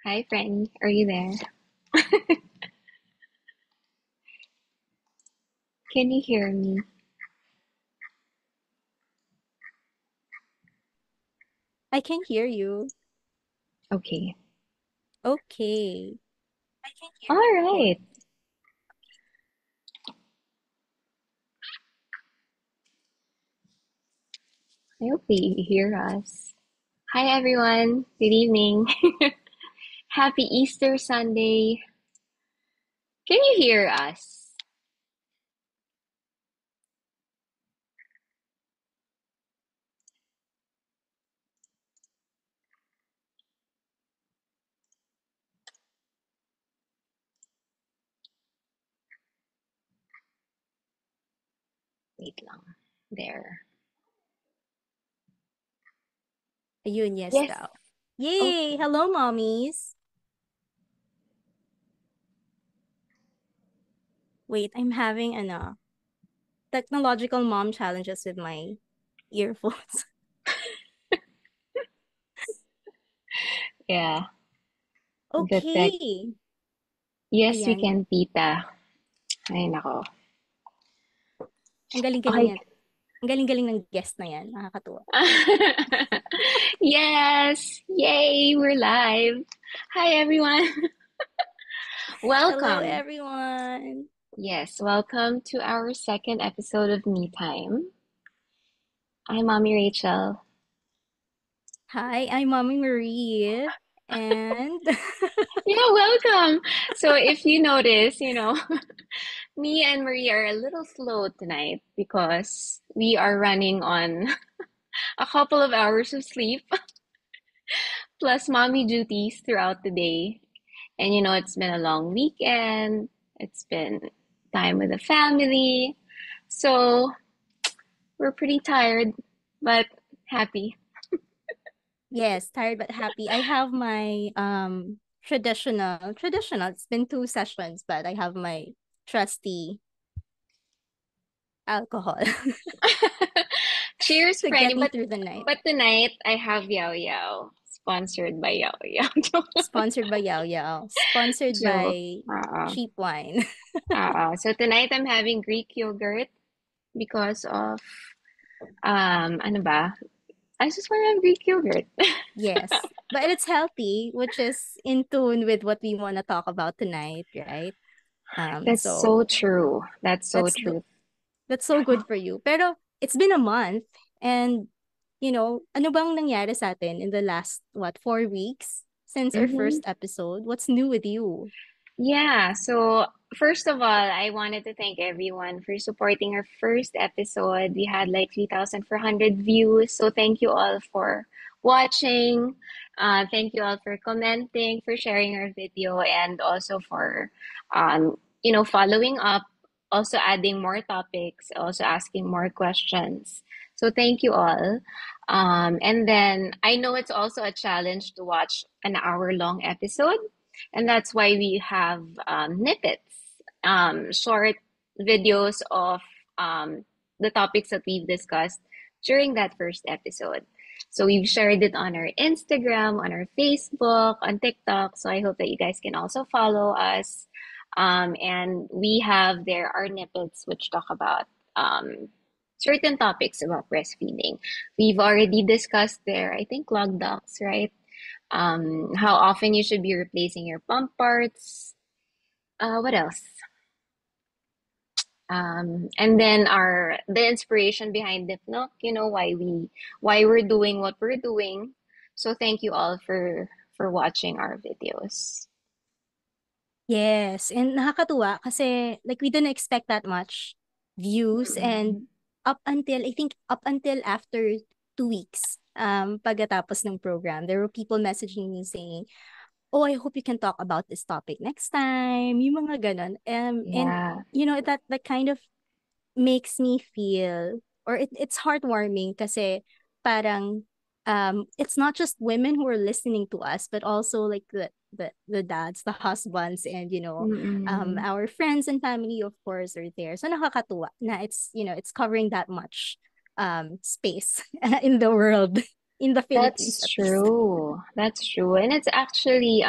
Hi, Franny. Are you there? Can you hear me? I can hear you. Okay. Okay. All Cool. right. I hope they hear us. Hi, everyone. Good evening. Happy Easter Sunday. Can you hear us? Wait lang. There. Ayun, yes Yes. daw. Yay! Okay. Hello, mommies. Wait, I'm having technological mom challenges with my earphones. Yeah. Good tech. Okay. Yes, we Ayan. can, tita. Ay, nako. Ang galing-galing Okay. yan. Ang galing-galing ng guest na yan. Nakakatuwa. Yes. Yay, we're live. Hi, everyone. Hello, Welcome. everyone. Yes, welcome to our second episode of Me Time. I'm Mommy Rachel. Hi, I'm Mommy Marie. And Yeah, welcome. So if you notice, me and Marie are a little slow tonight because we are running on a couple of hours of sleep plus mommy duties throughout the day. And it's been a long weekend. It's been time with the family. So we're pretty tired, but happy. yes, tired but happy. I have my traditional. It's been two sessions, but I have my trusty alcohol Cheers, to Franny. get me But through the night. but tonight I have Yao Yao, sponsored by Yao Yao. Sponsored by Yao Yao. Sponsored So, by uh, cheap wine. so tonight I'm having Greek yogurt because of ano ba? I just want to have Greek yogurt. Yes. But it's healthy, which is in tune with what we want to talk about tonight, right? That's so So true. That's so that's true. that's so good for you. Pero it's been a month and ano bang nangyari sa atin in the last 4 weeks since our Mm-hmm. first episode? What's new with you? Yeah, so first of all, I wanted to thank everyone for supporting our first episode. We had like 3,400 views, so thank you all for watching. Thank you all for commenting, for sharing our video, and also for, following up, also adding more topics, also asking more questions. So thank you all. And then I know it's also a challenge to watch an hour-long episode. And that's why we have snippets, short videos of the topics that we've discussed during that first episode. So we've shared it on our Instagram, on our Facebook, on TikTok. So I hope that you guys can also follow us. And we have there our snippets which talk about certain topics about breastfeeding. We've already discussed there, I think, log docs, right? How often you should be replacing your pump parts. What else? And then the inspiration behind Dipnoc, why we're doing what we're doing. So thank you all for watching our videos. Yes, and nakakatuwa kasi like we didn't expect that much views Mm-mm. and up until after 2 weeks pagkatapos ng program there were people messaging me saying, "Oh, I hope you can talk about this topic next time." Yung mga ganun. And Yeah. that kind of makes me feel or it's heartwarming kasi parang it's not just women who are listening to us but also like the dads, the husbands, and Mm-mm. our friends and family of course are there. So nakakatuwa na it's covering that much space in the world. in the Philippines That's at least. true. That's true. And it's actually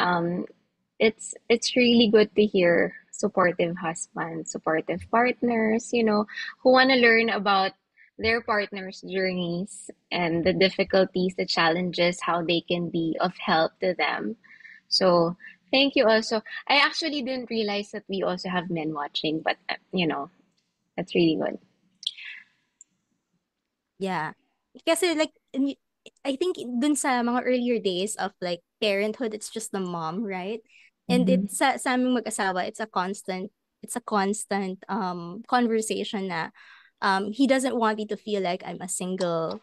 it's really good to hear supportive husbands, supportive partners, who want to learn about their partner's journeys and the difficulties, the challenges, how they can be of help to them. So, thank you also. I actually didn't realize that we also have men watching, but that's really good. Yeah. Kasi like I think dun sa mga earlier days of like parenthood, it's just the mom, right? And Mhm. it's sa aming mag-asawa, it's a constant conversation na he doesn't want me to feel like I'm a single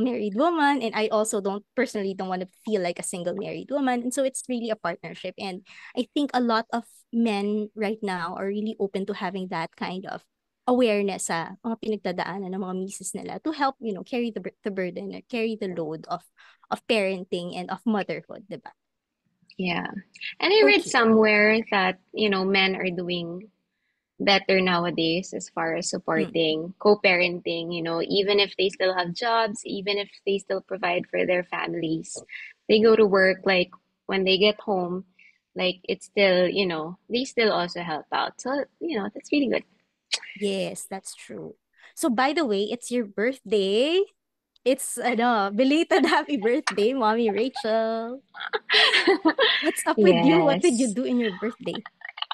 married woman, and I also don't want to feel like a single married woman. And so it's really a partnership, and I think a lot of men right now are really open to having that kind of awareness sa mga pinagdadaanan ng mga misis nila to help, carry the burden or carry the load of parenting and of motherhood, 'di ba? Yeah. And I read Okay. somewhere that, men are doing better nowadays as far as Mm. supporting co-parenting, even if they still have jobs, even if they still provide for their families. They go to work, like when they get home, like it's still, they still also help out. So, that's really good. Yes, that's true. So by the way, it's your birthday. It's belated happy birthday, Mommy Rachel. What's up with you? What did you Yes. do in your birthday?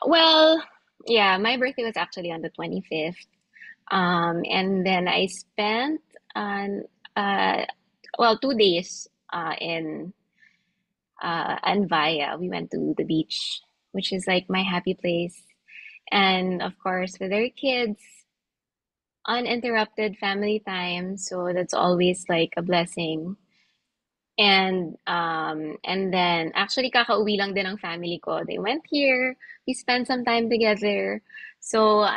Well, yeah, my birthday was actually on the 25th. And then I spent on uh 2 days in Anvaya. We went to the beach, which is like my happy place. And of course, with our kids, uninterrupted family time. So that's always like a blessing. And then actually kakauwi lang din ng family ko. They went here. We spent some time together. So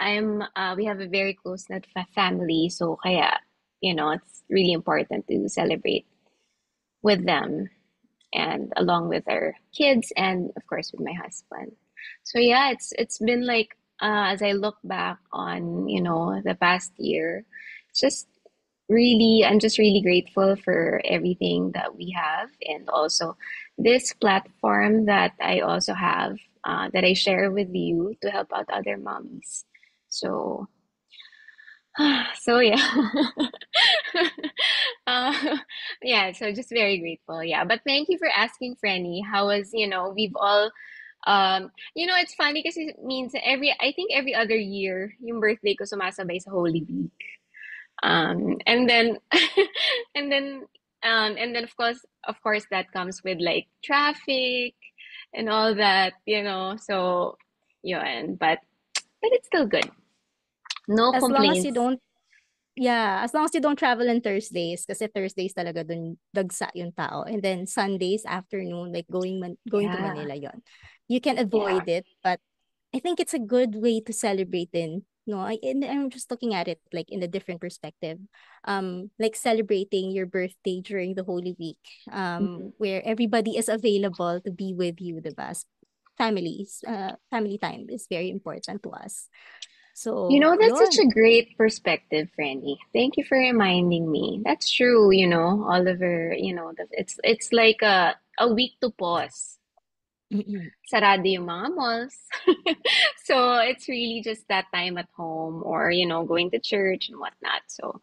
we have a very close-knit family. So kaya, it's really important to celebrate with them and along with our kids and of course with my husband. So yeah, it's been like as I look back on, the past year, it's just I'm just really grateful for everything that we have and also this platform that I also have that I share with you to help out other mommies. So so yeah. uh, yeah, so just very grateful. Yeah. But thank you for asking, Frenny. How was, we've all it's funny because it means I think every other year, yung birthday ko sumasabay sa Holy Week. And then and then of course that comes with like traffic and all that, so yun, but it's still good. No As long as you complaints. don't Yeah, as long as you don't travel on Thursdays kasi Thursdays talaga dun dagsa yung tao. And then Sundays afternoon, like going to Yeah. Manila yon. You can Yeah. avoid it, but I think it's a good way to celebrate in. No, and I'm just looking at it like in a different perspective. Like celebrating your birthday during the Holy Week, Mhm. where everybody is available to be with you, the best family time is very important to us. So, That's such yon. a great perspective, Franny. Thank you for reminding me. That's true, Oliver, it's like a week to pause. Sarado yung mga malls. So it's really just that time at home or, going to church and whatnot. So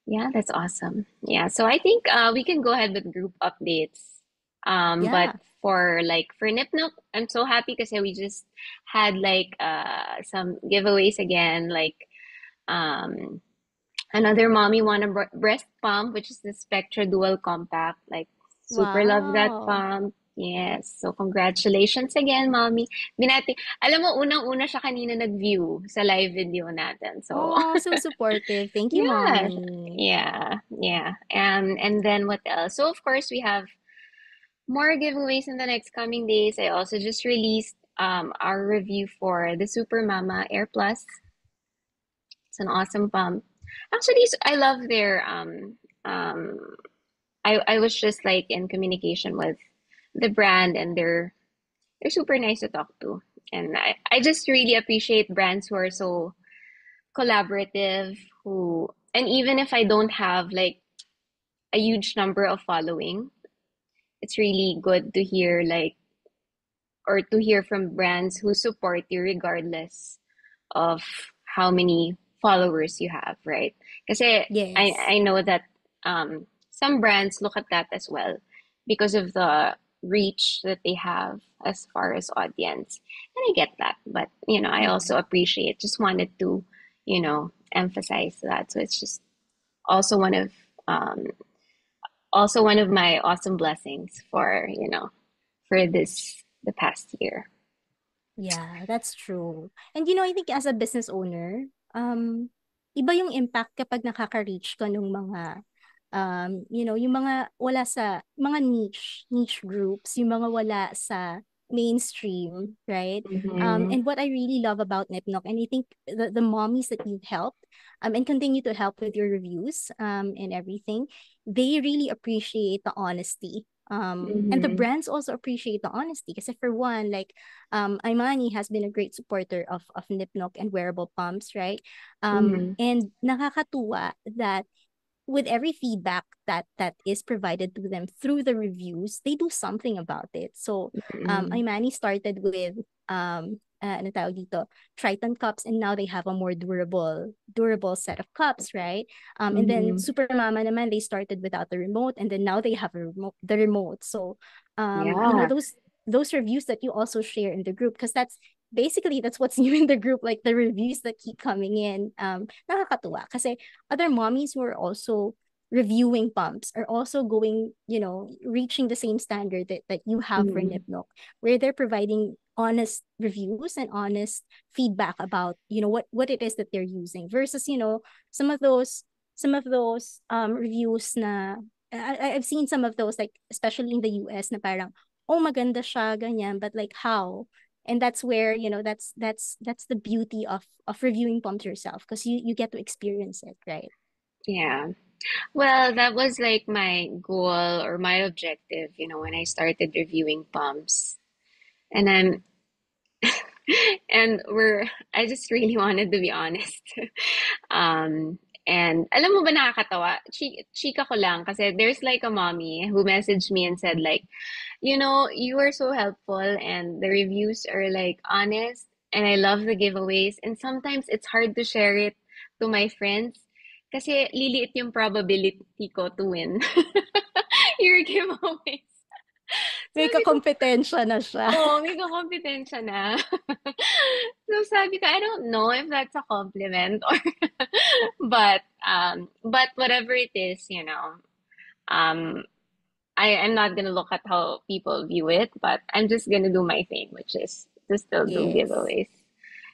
yeah, that's awesome. Yeah, so I think we can go ahead with group updates. But Yeah. for Nipnop, I'm so happy because we just had like some giveaways again, like um another mommy won a breast pump, which is the Spectra Dual Compact. Like, super love that Wow. pump. Yes. So, congratulations again, mommy. Binati. Alam mo, unang-una siya kanina nag-view sa live video natin. So, Oh, so supportive. Thank you, yeah. mommy. Yeah. Yeah. And then what else? So, of course, we have more giveaways in the next coming days. I also just released our review for the Super Mama Air Plus. It's an awesome pump. Actually, I love their um I was just like in communication with the brand and they're super nice to talk to. And I just really appreciate brands who are so collaborative, who and even if I don't have like a huge number of following. It's really good to hear like or to hear from brands who support you regardless of how many followers you have, right? Because Yes. I know that some brands look at that as well because of the reach that they have as far as audience. And I get that, but I Mm-hmm. also appreciate, just wanted to, emphasize that. So it's just also um also one of my awesome blessings for, for the past year. Yeah, that's true. And I think as a business owner, iba yung impact kapag nakaka-reach ka nung mga yung mga wala sa mga niche groups, yung mga wala sa mainstream, right? Mm-hmm. And what I really love about Nipnok, and I think the mommies that you've helped, and continue to help with your reviews, and everything, they really appreciate the honesty. And the Mm-hmm. brands also appreciate the honesty. Because for one, like Imani has been a great supporter of Nipnok and wearable pumps, right? Mm-hmm. And nakakatuwa that with every feedback that is provided to them through the reviews, they do something about it. So Mm-hmm. Imani started with ano tawag dito, Triton cups, and now they have a more durable set of cups, right? And then Mm-hmm. Super Mama naman, they started without the remote, and then now they have the remote. So Yeah. those reviews that you also share in the group, because that's what's new in the group, like the reviews that keep coming in. Nakakatuwa kasi other mommies who are also reviewing pumps are also going, reaching the same standard that you have for Mm-hmm. Nipnok, where they're providing honest reviews and honest feedback about, what it is that they're using versus, some of those reviews na I've seen some of those, like especially in the US, na parang, oh maganda siya ganyan, but like how? And that's where, that's the beauty of reviewing pumps yourself, because you get to experience it, right? Yeah. Well, that was like my goal or my objective, when I started reviewing pumps. And I'm and I just really wanted to be honest. Um, and alam mo ba nakakatawa? Chika ko lang kasi there's like a mommy who messaged me and said like, you are so helpful and the reviews are like honest and I love the giveaways and sometimes it's hard to share it to my friends kasi liliit yung probability ko to win your giveaways. May Sabi ko, kakompetensya na siya. oh, may kakompetensya na. So sabi ko, I don't know if that's a compliment or but whatever it is, um I'm not gonna look at how people view it, but I'm just gonna do my thing, which is to still do Yes, giveaways.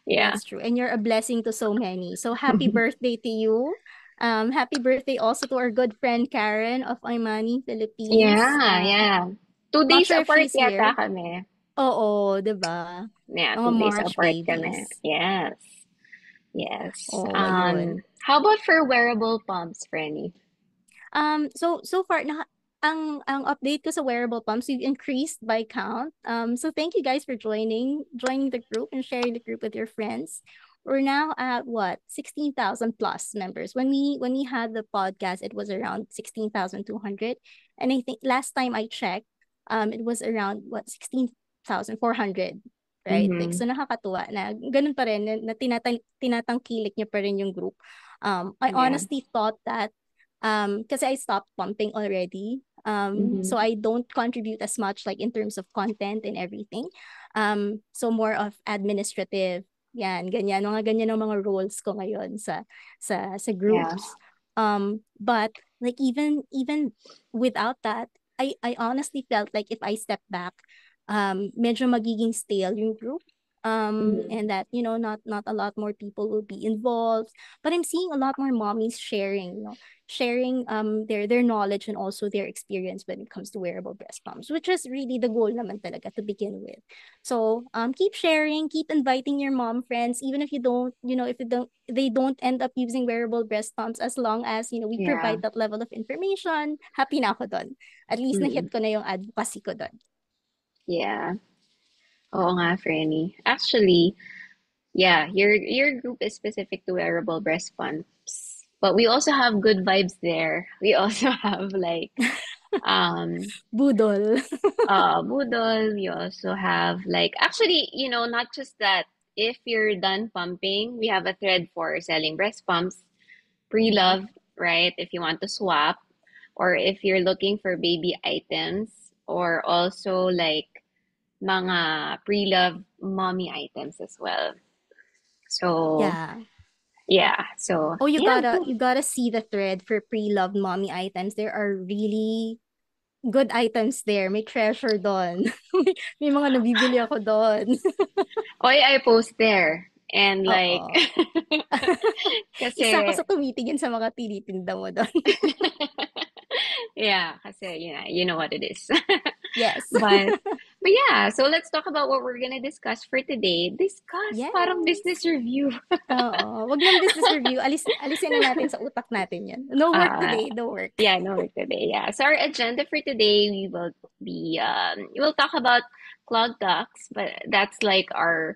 Yeah. that's true. And you're a blessing to so many. So happy birthday to you. Happy birthday also to our good friend Karen of Imani Philippines. Yeah, yeah. Two Not days sure if apart she's yata here. kami. Oo, 'di ba? Yeah, Mga 2 days March apart kami. babies. Yes. Yes. Oo, ayun. How about for wearable pumps, Frenny? So far ang update ko sa wearable pumps, we've increased by count. So thank you guys for joining the group and sharing the group with your friends. We're now at what, 16,000 plus members. When we had the podcast, it was around 16,200, and I think last time I checked, it was around what, 16,400. Right? Like, Mm-hmm. so nakakatuwa na ganun pa rin, na tinatangkilik niya pa rin yung group. I Yeah. honestly thought that kasi I stopped pumping already. So Mm-hmm. I don't contribute as much, like in terms of content and everything. So more of administrative, yan, ganyan, mga ganyan ang mga roles ko ngayon sa Yeah. groups. But like even without that, I honestly felt like if I step back, medyo magiging stale yung group. Mm-hmm. And that, not a lot more people will be involved, but I'm seeing a lot more mommies sharing their knowledge and also their experience when it comes to wearable breast pumps, which is really the goal naman talaga to begin with. So keep sharing, keep inviting your mom friends, even if you don't, if you don't they don't end up using wearable breast pumps, as long as we Yeah. provide that level of information, happy na ako doon. At least Mm-mm. na-hit ko na yung advocacy ko doon. Yeah. Oo nga, Frenny. Actually, yeah, your group is specific to wearable breast pumps. But we also have good vibes there. We also have like um Budol. Budol. We also have like actually, not just that. If you're done pumping, we have a thread for selling breast pumps, Yeah. pre-love, right? If you want to swap, or if you're looking for baby items, or also like mga pre-love mommy items as well. So Yeah. yeah, so Oh, yeah, you gotta see the thread for pre-loved mommy items. There are really good items there. May treasure doon. May mga nabibili ako doon. oy, I post there. And like, Oo. Isa ako kasi, sa tumitingin sa mga tinitinda mo doon. yeah, kasi, you know what it is. Yes. But, but yeah, so let's talk about what we're gonna discuss for today. Discuss, parang Yes. business review. Oo. Wag ng business review. Alisin na natin sa utak natin yan. No work Uh, today. No work. yeah, no work today. Yeah. So our agenda for today, we'll talk about clog talks, but that's like our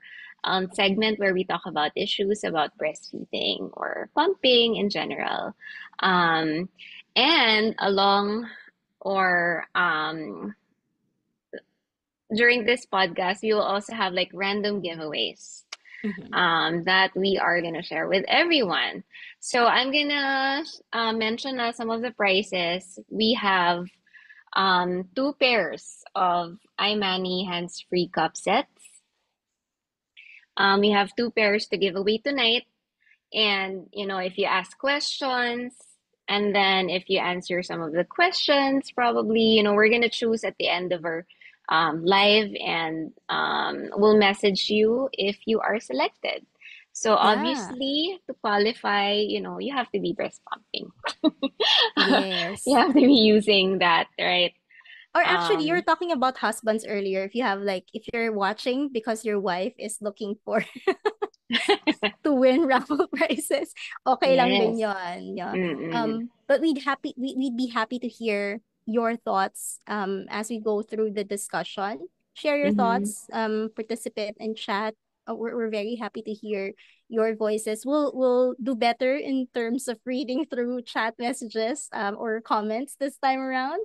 segment where we talk about issues about breastfeeding or pumping in general. Um, and along or during this podcast, we will also have like random giveaways Mhm. that we are gonna share with everyone. So I'm gonna mention some of the prices. We have two pairs of iMani hands-free cup sets. We have two pairs to give away tonight. And, if you ask questions, and then if you answer some of the questions, probably, we're going to choose at the end of our live, and we'll message you if you are selected. So Yeah. obviously, to qualify, you have to be breast pumping. You Yes. have to be using that, right? Or actually, you were Um, talking about husbands earlier. If you have like, if you're watching because your wife is looking for to win raffle prizes, okay lang din yes. yon. Yeah. Mm-mm. But we'd be happy to hear your thoughts as we go through the discussion. Share your Mm-hmm. thoughts, participate and chat. We're very happy to hear your voices. We'll do better in terms of reading through chat messages or comments this time around.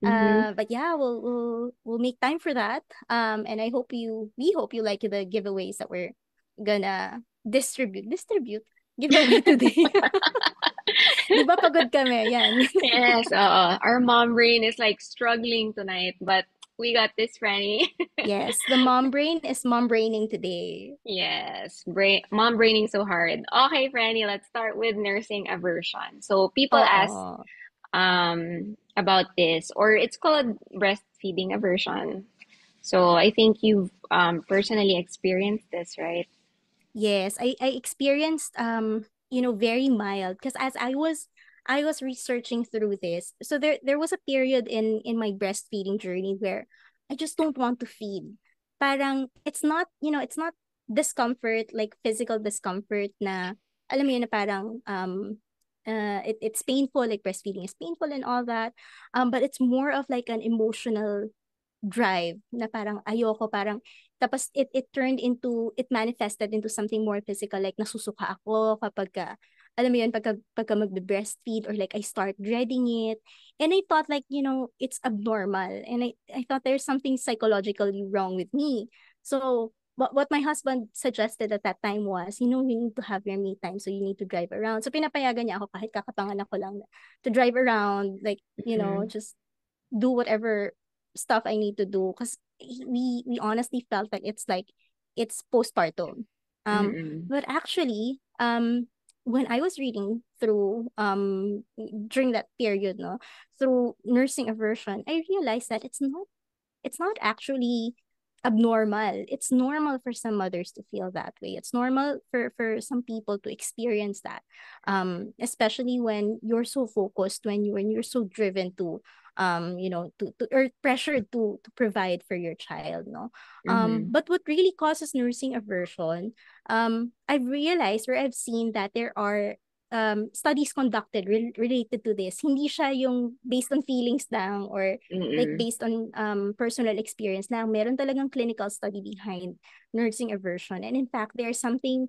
Mm-hmm. But yeah, we'll make time for that. And we hope you like the giveaways that we're gonna distribute giveaway today. Di ba pagod kami? Yan. Yes, our mom brain is like struggling tonight, but we got this, Franny. Yes, the mom brain is mom braining today. Yes, mom braining so hard. Okay, Franny, let's start with nursing aversion. So people ask Oo. about this, or it's called breastfeeding aversion. So I think you've personally experienced this, right? Yes, I experienced very mild because as I was researching through this. So there was a period in my breastfeeding journey where I just don't want to feed. Parang it's not discomfort like physical discomfort na alam mo yun na parang it's painful like breastfeeding is painful and all that. But it's more of like an emotional drive na parang ayoko parang tapos it manifested into something more physical like nasusuka ako kapag alam mo yun pagka magbe-breastfeed or like I start dreading it and I thought like it's abnormal and I thought there's something psychologically wrong with me. So what my husband suggested at that time was, you need to have your me time, so you need to drive around. So pinapayagan niya ako kahit kakapanganak ko lang to drive around, like, Mm-hmm. just do whatever stuff I need to do because we honestly felt like it's postpartum. Mm-mm. But actually, when I was reading through during that period, no, through nursing aversion, I realized that it's not actually abnormal. It's normal for some mothers to feel that way. It's normal for some people to experience that. Especially when you're so focused, when you're so driven to to or pressured to provide for your child, no. Mm-hmm. But what really causes nursing aversion, I've realized or I've seen that there are studies conducted related to this. Hindi siya yung based on feelings lang or like Mm-mm. based on personal experience lang. Meron talagang clinical study behind nursing aversion. And in fact, there's something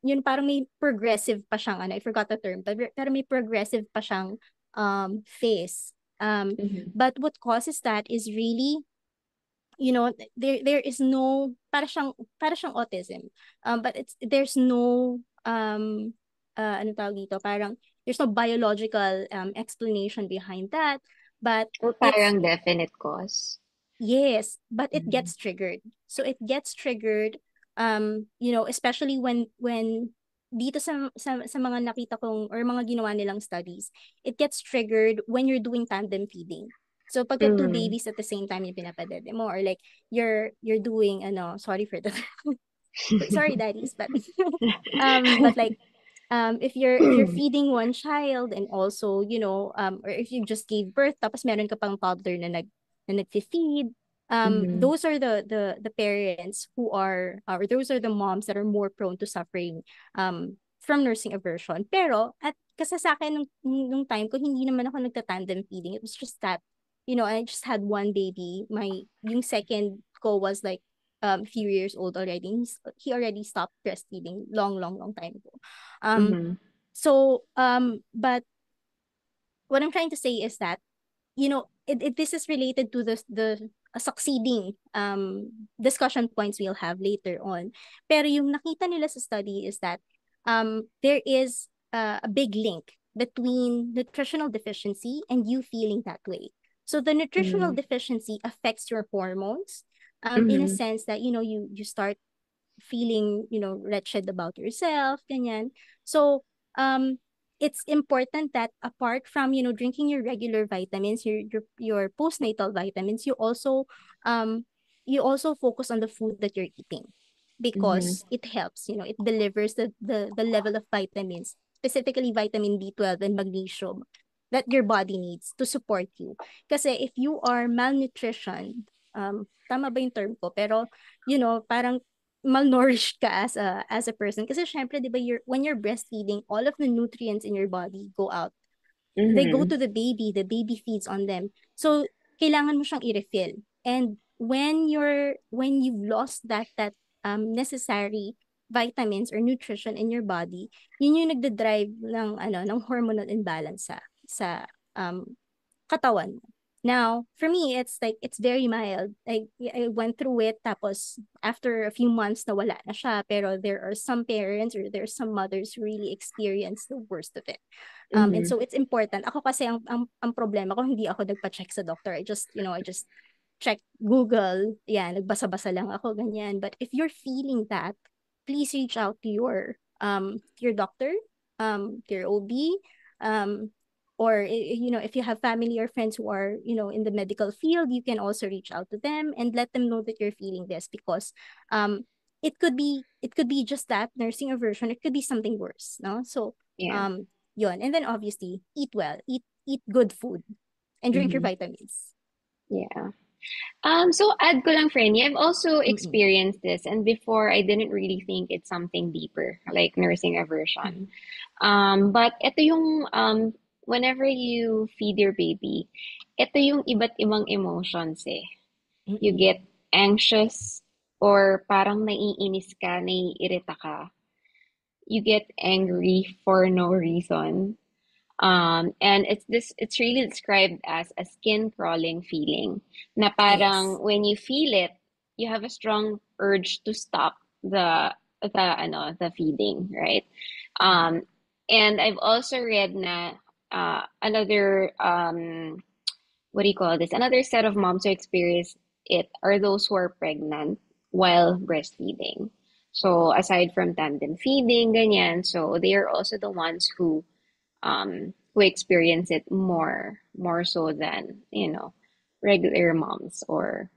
yun parang may progressive pa siyang ano, I forgot the term, pero may progressive pa siyang phase. Mhm. But what causes that is really, there is no, para siyang autism. But there's no ano tawag dito, parang there's no biological explanation behind that, but So, it's parang definite cause. yes, but it Mhm. gets triggered. So it gets triggered, especially when dito sa mga nakita kong or mga ginawa nilang studies, it gets triggered when you're doing tandem feeding. So pagka two Mm. babies at the same time yung pinapadede mo, or like you're doing ano, sorry for the sorry daddies, but like if you're feeding one child and also or if you just gave birth tapos meron ka pang toddler na nagfi-feed, Mhm. those are the parents who are or those are the moms that are more prone to suffering from nursing aversion. Pero at kasi sa akin nung time ko hindi naman ako nagta-tandem feeding. It was just that I just had one baby. Yung second ko was like few years old already. He already stopped breastfeeding long, long, long time ago. Um, Mhm. but what I'm trying to say is that, this is related to the succeeding discussion points we'll have later on. Pero yung nakita nila sa study is that there is a big link between nutritional deficiency and you feeling that way. So the nutritional Mhm. deficiency affects your hormones in a Mhm. sense that, you start feeling, wretched about yourself, ganyan. So, it's important that apart from, drinking your regular vitamins, your postnatal vitamins, you also focus on the food that you're eating Mhm. because it helps, it delivers the level of vitamins, specifically vitamin B12 and magnesium that your body needs to support you. Kasi if you are malnutrition, tama ba yung term ko? Pero, parang malnourished ka as a person kasi syempre 'di ba when you're breastfeeding all of the nutrients in your body go out, they go Mhm. to the baby feeds on them, so kailangan mo siyang i-refill. And when you've lost that necessary vitamins or nutrition in your body, yun yung nagde-drive ng hormonal imbalance sa um katawan mo. Now, for me, it's very mild. I went through it, tapos after a few months nawala na siya. Pero there are some parents or there are some mothers who really experience the worst of it. And Mhm. so it's important. Ako kasi ang problema ko, hindi ako nagpa-check sa doctor. I just check Google. Yeah, nagbasa-basa lang ako, ganyan. But if you're feeling that, please reach out to your doctor, to your OB, um, or if you have family or friends who are in the medical field, you can also reach out to them and let them know that you're feeling this because it could be just that nursing aversion, it could be something worse, no? So Yeah. um yon, and then obviously eat well, eat good food and drink your Mhm. vitamins. Yeah. So add ko lang, Franny, I've also Mm-mm. experienced this, and before I didn't really think it's something deeper, like nursing aversion. Mm-mm. But ito yung whenever you feed your baby, ito yung iba't ibang emotions eh. You Mm-mm. get anxious or parang naiinis ka, naiirita ka. You get angry for no reason. And it's really described as a skin crawling feeling. Na Yes. parang when you feel it, you have a strong urge to stop the feeding, right? Mm-mm. Um, and I've also read na another what do you call this? Another set of moms who experience it are those who are pregnant while breastfeeding. So aside from tandem feeding, ganyan, so they are also the ones who experience it more so than, regular moms or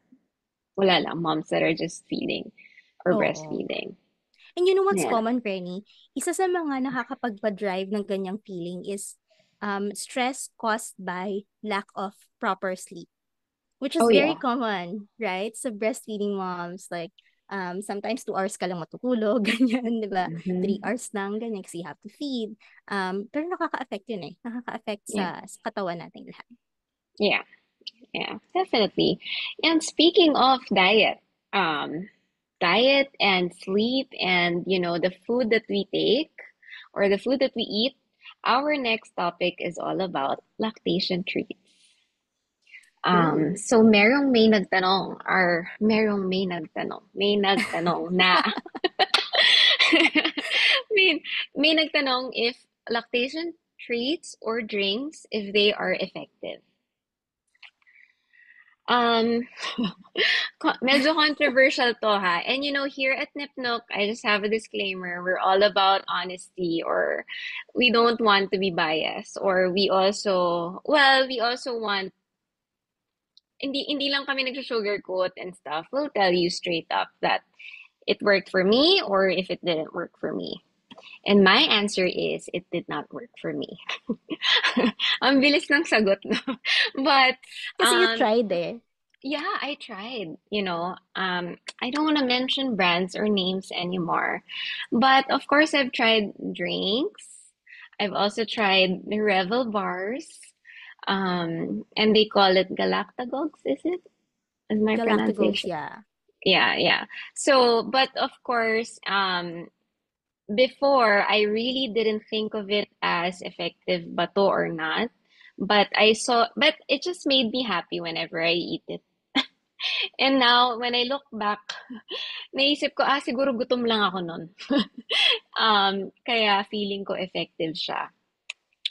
wala lang, moms that are just feeding or Oo. breastfeeding. And you know what's Yeah. common, Renny? Isa sa mga nakakapagpa-drive ng ganyang feeling is stress caused by lack of proper sleep, which is Oh very yeah. common, right? So breastfeeding moms, like, sometimes 2 hours ka lang matutulog, ganyan, di ba? Three Hmm. hours lang, ganyan, kasi you have to feed. Pero nakaka-affect yun eh. Nakaka-affect Yeah. sa katawan natin lahat. Yeah. Yeah. Definitely. And speaking of diet, um, diet and sleep and, the food that we take or the food that we eat, our next topic is all about lactation treats. Ooh. So may nagtanong na may, may nagtanong if lactation treats or drinks, if they are effective. Um, medyo controversial to ha. And here at Nipnok, I just have a disclaimer. We're all about honesty, or we don't want to be biased, or we also want, hindi lang kami nag-sugarcoat and stuff. We'll tell you straight up that it worked for me or if it didn't work for me. And my answer is it did not work for me. Ang bilis ng sagot, no? But Kasi you um tried eh. yeah, I tried, I don't want to mention brands or names anymore. But of course I've tried drinks. I've also tried the Revel bars. And they call it Galactagogues, is it? Is my Galacticos, pronunciation? yeah. Yeah, yeah. So, but of course, before I really didn't think of it as effective bato or not. But it just made me happy whenever I eat it. And now, when I look back, naisip ko, siguro gutom lang ako nun. Kaya feeling ko effective siya.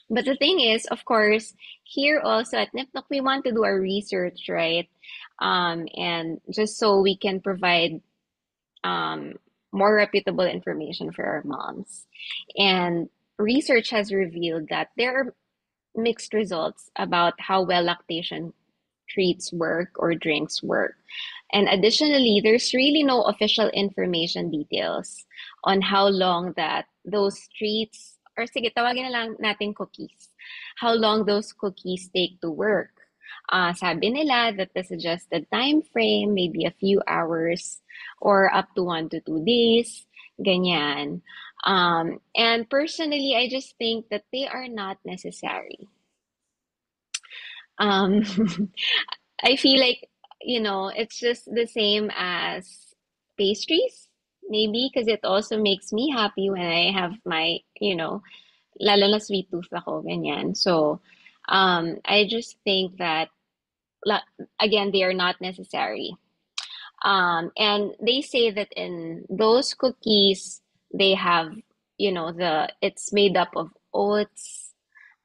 But the thing is, of course, here also at NIPNOC, we want to do our research, right? And just so we can provide um, more reputable information for our moms. And research has revealed that there are mixed results about how well lactation treats work or drinks work. And additionally, there's really no official information details on how long that those treats, or sige, tawagin na lang natin cookies, how long those cookies take to work. Sabi nila that the suggested time frame may be a few hours or up to 1 to 2 days, ganyan. And personally, I just think that they are not necessary. Um, I feel like, it's just the same as pastries, maybe, because it also makes me happy when I have my, lalo na sweet tooth ako, ganyan. So, I just think that, again, they are not necessary. And they say that in those cookies, they have, it's made up of oats,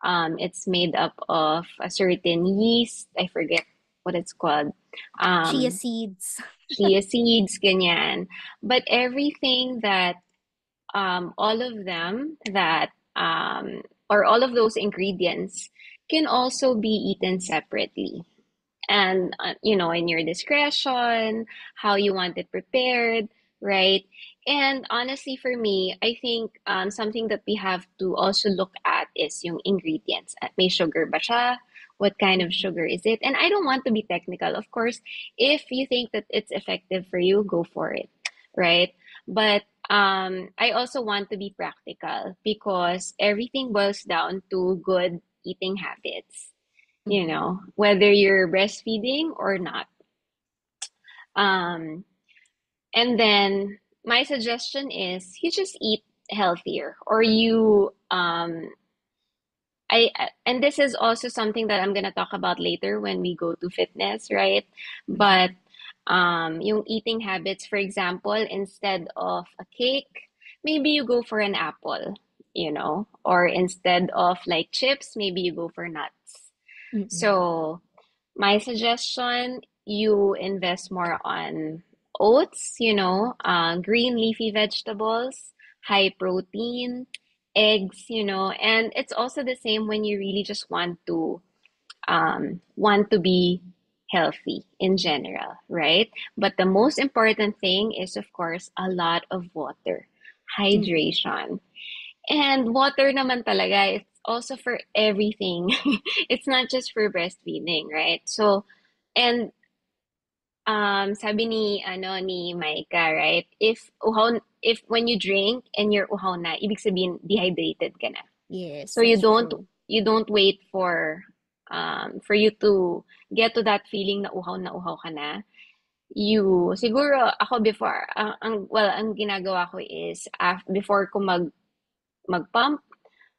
it's made up of a certain yeast. I forget what it's called. Chia Um, seeds. Chia seeds, ganyan. But everything that, all of them that, or all of those ingredients can also be eaten separately. And, in your discretion, how you want it prepared, right? And honestly, for me, I think something that we have to also look at is yung ingredients. May sugar ba siya? What kind of sugar is it? And I don't want to be technical. Of course, if you think that it's effective for you, go for it, right? But I also want to be practical because everything boils down to good eating habits, Mhm. whether you're breastfeeding or not. Um, and then my suggestion is you just eat healthier or and this is also something that I'm gonna talk about later when we go to fitness, right? Mhm. But yung eating habits, for example, instead of a cake, maybe you go for an apple, or instead of like chips, maybe you go for nuts. Mm-mm. So my suggestion, you invest more on oats, green leafy vegetables, high protein, eggs, and it's also the same when you really just want to be healthy in general, right? But the most important thing is, of course, a lot of water, Mm-mm. hydration. And water naman talaga, it's also for everything. It's not just for breastfeeding, right? So, and sabi ni Maika, right? If when you drink and you're uhaw na, ibig sabihin dehydrated ka na. Yes, So you that's don't true. you don't wait for you to get to that feeling na uhaw ka na. siguro ako before, well, ang ginagawa ko is before ko mag-pump,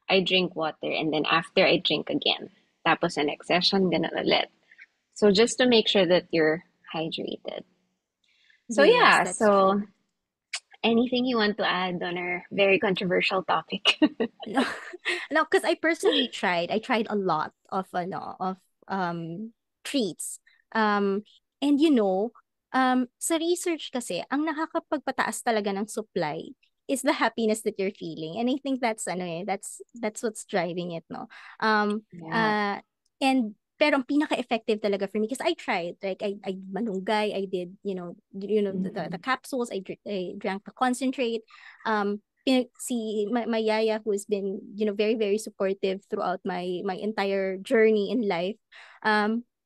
I drink water and then after I drink again. Tapos sa next session, ganun ulit. So just to make sure that you're hydrated. So Yes, yeah, that's so true. anything you want to add on our very controversial topic? No, no, because I personally tried. I tried a lot of treats. Um, and sa research kasi, ang nakakapagpataas talaga ng supply is the happiness that you're feeling. And I think that's what's driving it, no? Um, Yeah. uh, and pero ang pinaka-effective talaga for me because I tried like I malunggay, I did, the Mhm. capsules, I drank the concentrate. Si my yaya who has been very very supportive throughout my entire journey in life,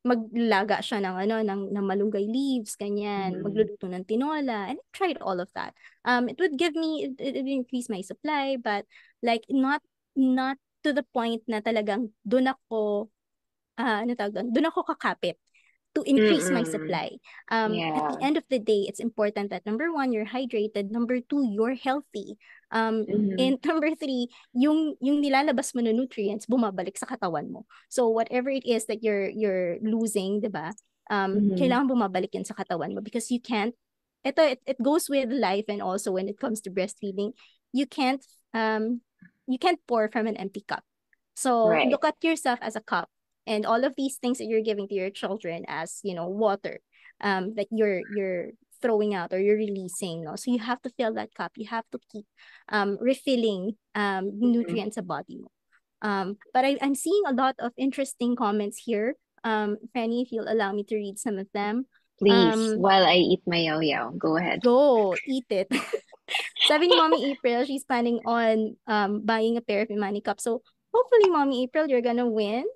maglaga siya ng ng malunggay leaves ganyan, Mhm. magluluto ng tinola, and I tried all of that. It would give me it would increase my supply, but like not to the point na talagang doon ako ano tawag doon? Doon ako kakapit to increase my Mm-mm. supply. At the Yeah. end of the day, it's important that number one, you're hydrated. Number two, you're healthy. Mhm. And number three, yung nilalabas mo na nutrients, bumabalik sa katawan mo. So whatever it is that you're losing, di ba? Mhm. Kailangan bumabalik yan sa katawan mo because it goes with life and also when it comes to breastfeeding, you can't um you can't pour from an empty cup. So Right. look at yourself as a cup and all of these things that you're giving to your children as water that you're throwing out or you're releasing, no? So you have to fill that cup, you have to keep refilling Mhm. nutrients sa body mo. But I'm seeing a lot of interesting comments here. Fanny, if you'll allow me to read some of them. Please, um while I eat my yao-yao, go ahead. Go eat it. Sabi ni Mommy April, she's planning on buying a pair of Imani cups. So hopefully, Mommy April, you're gonna win.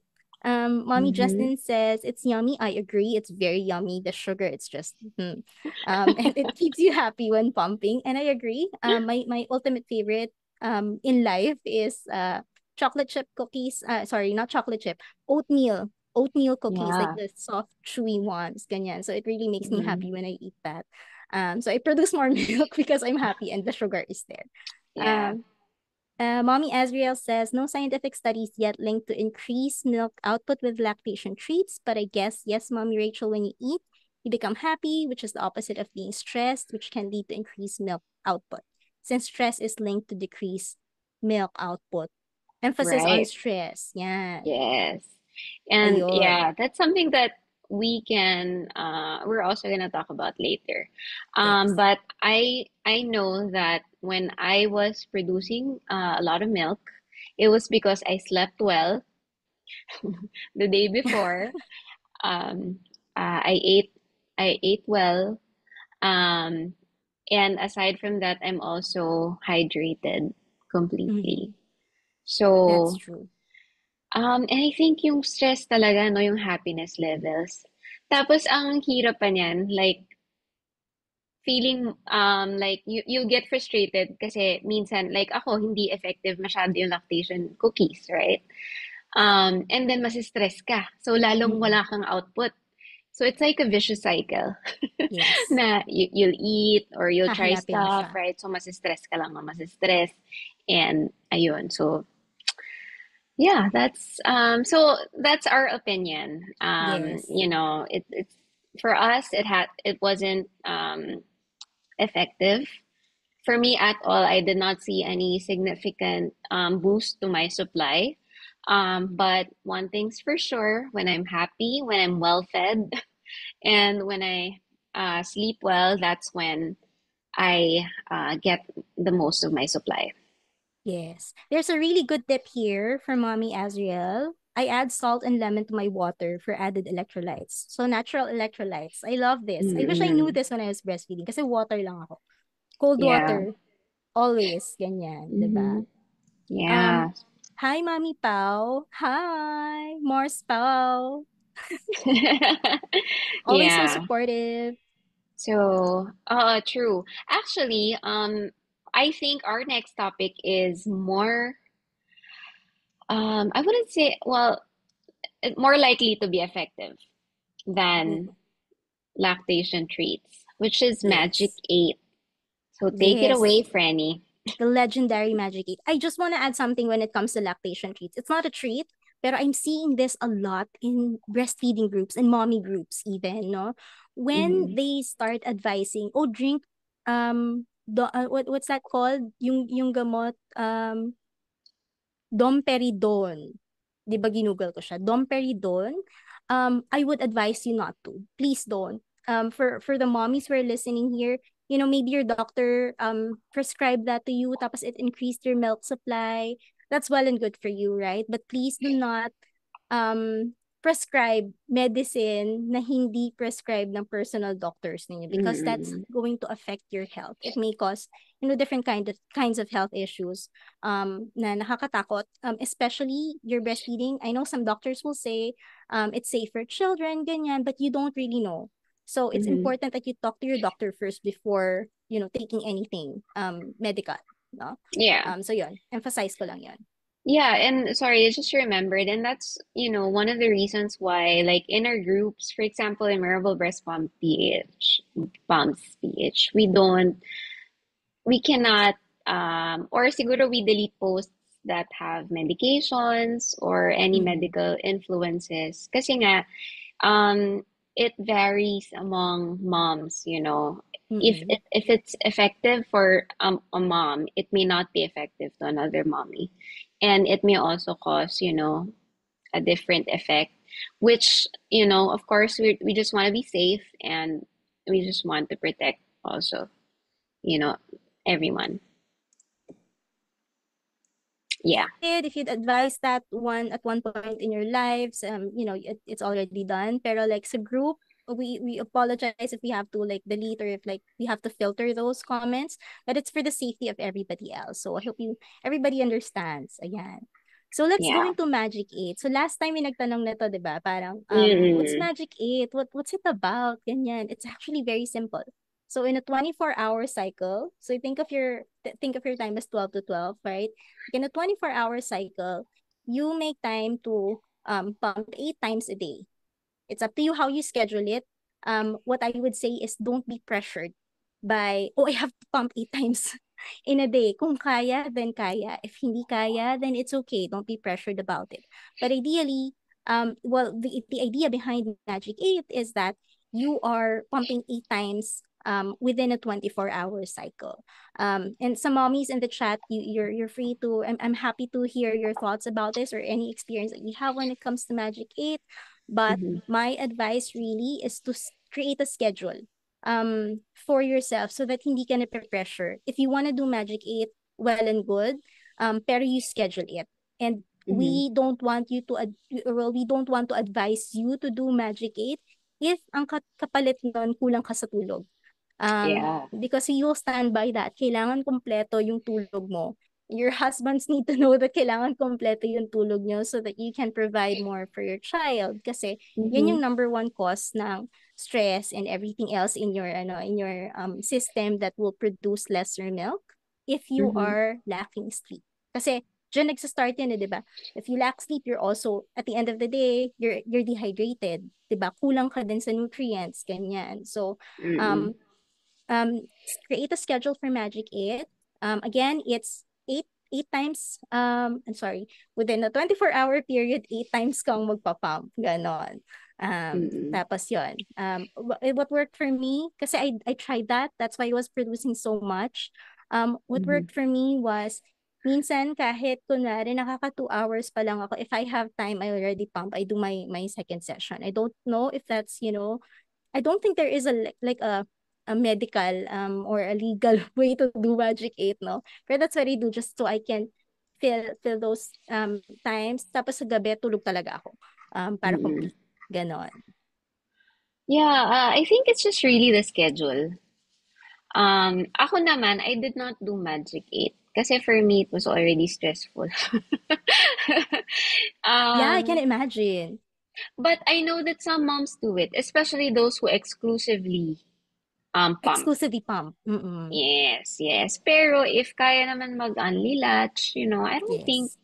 Mommy Mhm. Justin says it's yummy. I agree. It's very yummy. The sugar, it's just and it keeps you happy when pumping. And I agree. My ultimate favorite in life is chocolate chip cookies. Sorry, not chocolate chip. Oatmeal cookies, like Yeah. the soft, chewy ones, ganyan. So it really makes me Mhm. happy when I eat that. So I produce more milk because I'm happy and the sugar is there. Yeah. Um, Mommy Azriel says no scientific studies yet linked to increased milk output with lactation treats, but I guess yes, Mommy Rachel, when you eat, you become happy, which is the opposite of being stressed, which can lead to increased milk output. Since stress is linked to decreased milk output. Emphasis on Right. stress. Yeah. Yes. And Ayun. yeah, that's something that we're also gonna talk about later. Yes. But I know that when I was producing a lot of milk, it was because I slept well the day before. Um, I ate well. Um, and aside from that, I'm also hydrated completely. Mhm. That's So, true. and I think yung stress talaga, no, yung happiness levels. Tapos, ang hirap pa niyan, like, feeling, like, you get frustrated kasi minsan, like ako, hindi effective masyado yung lactation cookies, right? And then, masistress ka. So, lalong Mhm. wala kang output. So, it's like a vicious cycle. Yes. Na you'll eat or you'll try Hahanapin mo stuff, siya. right? So, masistress ka lang, masistress. And, ayun. So, yeah, that's our opinion. Yes. It's for us it wasn't effective. For me at all, I did not see any significant boost to my supply. But one thing's for sure, when I'm happy, when I'm well fed, and when I sleep well, that's when I get the most of my supply. Yes. There's a really good tip here from Mommy Azriel. I add salt and lemon to my water for added electrolytes. So natural electrolytes. I love this. I wish I knew Mm-mm. this when I was breastfeeding kasi water lang ako. Cold Yeah. water, always ganyan, 'di ba? Mm-hmm. Yeah. Um, Hi Mommy Pau. Hi, Mars Pau. Always so Yeah. supportive. So, true. Actually, I think our next topic is more, I wouldn't say, well, more likely to be effective than Ooh. lactation treats, which is Magic Yes. 8. So take it Yes. away, Franny. The legendary Magic 8. I just want to add something when it comes to lactation treats. It's not a treat, but I'm seeing this a lot in breastfeeding groups and mommy groups even, no? When Mm-hmm. they start advising, oh, drink what's that called? Yung gamot domperidone. 'Di ba ginugol ko siya? Domperidone. I would advise you not to. Please don't. For the mommies who are listening here, you know, maybe your doctor prescribed that to you, tapos it increased your milk supply. That's well and good for you, right? But please do not um, prescribe medicine na hindi prescribed ng personal doctors ninyo because that's Mm-mm. going to affect your health. It may cause, you know, different kinds of health issues na nakakatakot, especially your breastfeeding. I know some doctors will say it's safe for children, ganyan, but you don't really know. So it's Mm-hmm. important that you talk to your doctor first before, you know, taking anything medical. No? Yeah. So yun, emphasize ko lang yun. Yeah, and sorry, I just remembered, and that's, one of the reasons why, like in our groups, for example, in Marable Breast Pumps PH, we cannot, or siguro we delete posts that have medications or any Mm-mm. medical influences. Kasi nga, um, it varies among moms, Mm-mm. If it's effective for a mom, it may not be effective to another mommy. And it may also cause, a different effect, which, of course, we just want to be safe and we just want to protect also, you know, everyone. Yeah. If you'd advise that one at one point in your lives, you know, it's already done. Pero like sa group, we apologize if we have to like delete or if like we have to filter those comments, but it's for the safety of everybody else. So I hope everybody understands. Ayan. So let's go Yeah. into Magic 8. So last time may nagtanong na to, 'di ba? Parang what's Mm-mm. Magic 8? What's it about? Ganyan. It's actually very simple. So in a 24-hour cycle, so think of your time as 12 to 12, right? In a 24-hour cycle, you make time to pump 8 times a day. It's up to you how you schedule it. What I would say is don't be pressured by, oh, I have to pump 8 times in a day. Kung kaya, then kaya. If hindi kaya, then it's okay. Don't be pressured about it. But ideally, well, the idea behind Magic 8 is that you are pumping 8 times within a 24-hour cycle. And some mommies in the chat, you're free to, I'm happy to hear your thoughts about this or any experience that you have when it comes to Magic 8. But Mm-hmm. my advice really is to create a schedule for yourself so that hindi ka na pressure. If you want to do Magic 8, well and good, pero you schedule it. And Mm-hmm. we don't want to advise you to do Magic 8 if ang kapalit nun kulang ka sa tulog. Yeah. Because you'll stand by that. Kailangan kompleto yung tulog mo. Your husbands need to know that kailangan kompleto yung tulog nyo so that you can provide more for your child. Kasi yan Mm-hmm. yung number one cause ng stress and everything else in your system that will produce lesser milk if you Mm-hmm. are lacking sleep. Kasi dyan nagsa-start yan, 'di ba? If you lack sleep, you're also at the end of the day, you're dehydrated, 'di ba? Kulang ka din sa nutrients, ganyan. So, Mm-mm. um create a schedule for Magic 8. Again, it's eight times, I'm sorry, within a 24-hour period, 8 times kang magpapump. Ganon. Mm-mm. Tapos yun. What worked for me, kasi I tried that. That's why I was producing so much. What Mm-hmm. worked for me was, minsan kahit kunwari nakaka 2 hours pa lang ako, if I have time, I already pump. I do my second session. I don't know if that's, I don't think there is a medical or a legal way to do Magic 8, no? Pero that's what I do just so I can fill those times. Tapos sa gabi, tulog talaga ako para Mm-mm. complete. Ganon. Yeah, I think it's just really the schedule. Ako naman, I did not do Magic 8 kasi for me it was already stressful. Yeah, I can um, imagine. but I know that some moms do it, especially those who exclusively pump. Exclusively pump. Mm-mm. Yes. Pero if kaya naman mag-unli latch, I don't think Yes.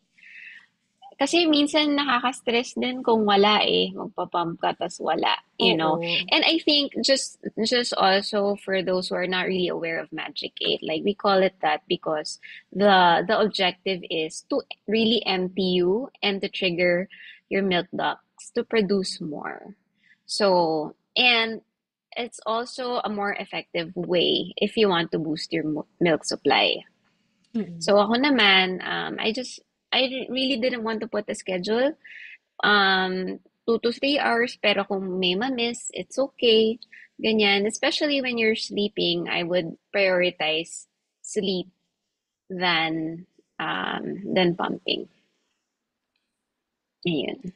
Kasi minsan nakaka-stress din kung wala eh, magpa-pump ka tas wala, you know. Oo. And I think just also for those who are not really aware of Magic 8, like we call it that because the objective is to really empty you and to trigger your milk ducts to produce more. So, and it's also a more effective way if you want to boost your milk supply. Mm-mm. So ako naman, I really didn't want to put a schedule. 2 to 3 hours, pero kung may ma-miss, it's okay. Ganyan. Especially when you're sleeping, I would prioritize sleep than pumping. Ayun.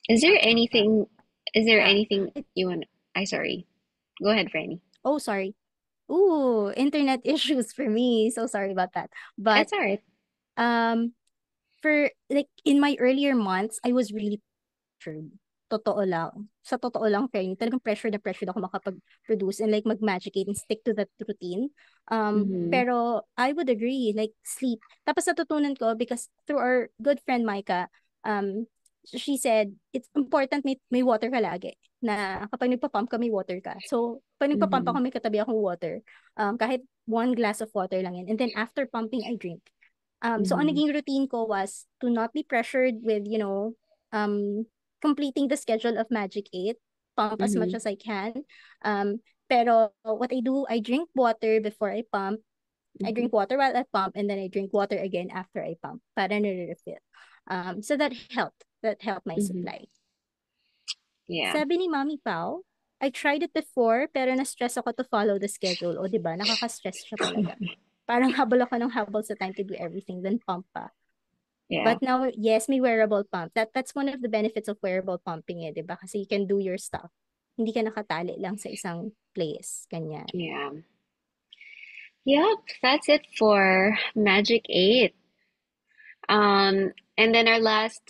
Is there Tama. anything, is there Yeah. anything It, you want, I sorry. Go ahead, Franny. oh, sorry. Ooh, internet issues for me. So sorry about that. But It's alright. um for like in my earlier months, I was really pressured. Totoo lang. Sa totoo lang, Fern, talagang pressure na pressure ako makapag-produce and like mag-magicate and stick to that routine. Mm-hmm. Pero I would agree, like sleep. Tapos natutunan ko because through our good friend Micah, um, she said, it's important may water ka lagi. Na kapag nagpa-pump ka, may water ka. So, pag nagpa-pump Mm-hmm. ako, may katabi akong water. Kahit 1 glass of water lang yan. And then after pumping, I drink. So ang Mm-hmm. naging routine ko was to not be pressured with, um, completing the schedule of Magic 8, pump as much Mm-hmm. as I can. Pero what I do, I drink water before I pump. I Mm-hmm. drink water while I pump, and then I drink water again after I pump para na-refill. So that helped. That helped my Mm-hmm. supply. Yeah. Sabi ni Mami Pao, I tried it before, pero na-stress ako to follow the schedule. O, di ba? Nakaka-stress siya talaga. Parang habol ako ng habol sa time to do everything, then pump pa. Yeah. But now, yes, may wearable pump. That's one of the benefits of wearable pumping eh, 'di ba? Kasi you can do your stuff. Hindi ka nakatali lang sa isang place, ganyan. Yeah. Yep, that's it for Magic 8. And then our last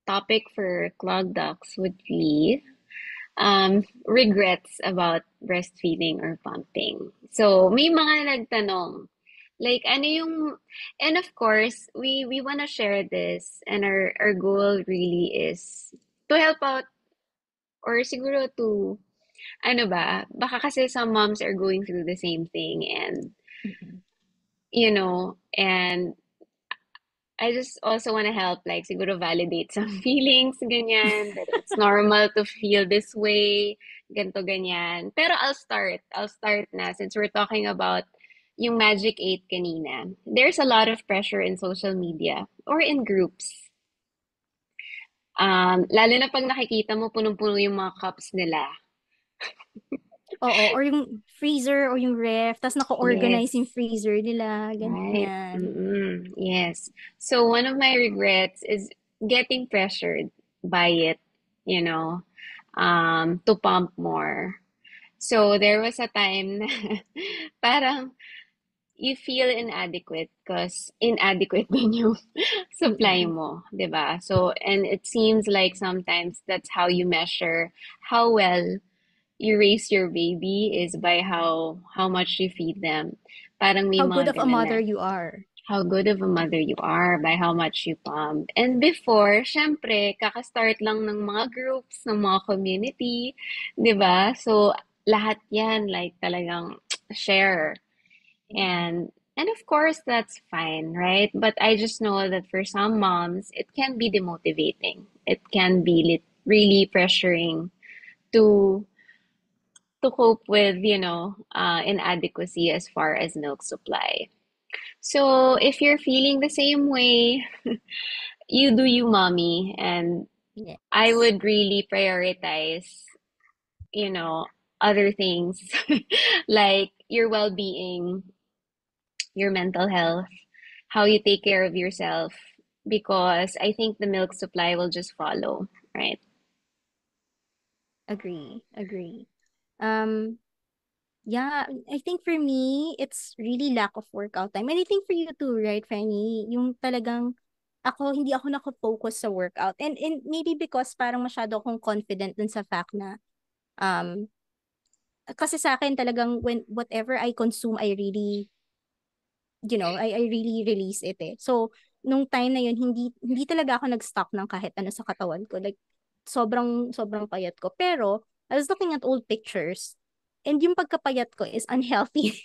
topic for clog docs would be regrets about breastfeeding or pumping. So, may mga nagtanong, like, ano yung, and of course, we want to share this, and our goal really is to help out or siguro to, ano ba, baka kasi some moms are going through the same thing and, Mm-mm. and I just also want to help, like, siguro validate some feelings, ganyan, that it's normal to feel this way, ganto, ganyan. Pero I'll start na, since we're talking about yung Magic 8 kanina. There's a lot of pressure in social media or in groups. Lalo na pag nakikita mo punong-puno yung mga cups nila. Oo, or yung freezer or yung ref, tas Yes. naka-organize yung freezer nila, Right. ganyan. Mm-mm. Yes. So one of my regrets is getting pressured by it, to pump more. So there was a time na parang you feel inadequate because inadequate din yung supply Mm-mm. mo, 'di ba? So, and it seems like sometimes that's how you measure how well you raise your baby is by how much you feed them. Parang may How good mga of a ganun na mother you are. how good of a mother you are by how much you pump. And before, syempre, kakastart lang ng mga groups, ng mga community, 'di ba? So, lahat 'yan like talagang share. Mm-mm. And of course, that's fine, right? But I just know that for some moms, it can be demotivating. It can be really pressuring to cope with, inadequacy as far as milk supply. So if you're feeling the same way, you do you, mommy. And I Yes. would really prioritize, you know, other things like your well-being, your mental health, how you take care of yourself, because I think the milk supply will just follow, right? Agree, agree. Um, yeah, I think for me, it's really lack of workout time. And I think for you too, right, Fanny? Yung talagang hindi ako nakafocus sa workout. And maybe because parang masyado akong confident dun sa fact na um kasi sa akin talagang when whatever I consume, I really, I really release it eh. So nung time na yun, hindi talaga ako nag-stock ng kahit ano sa katawan ko. Like, sobrang payat ko. Pero, I was looking at old pictures, and yung pagkapayat ko is unhealthy.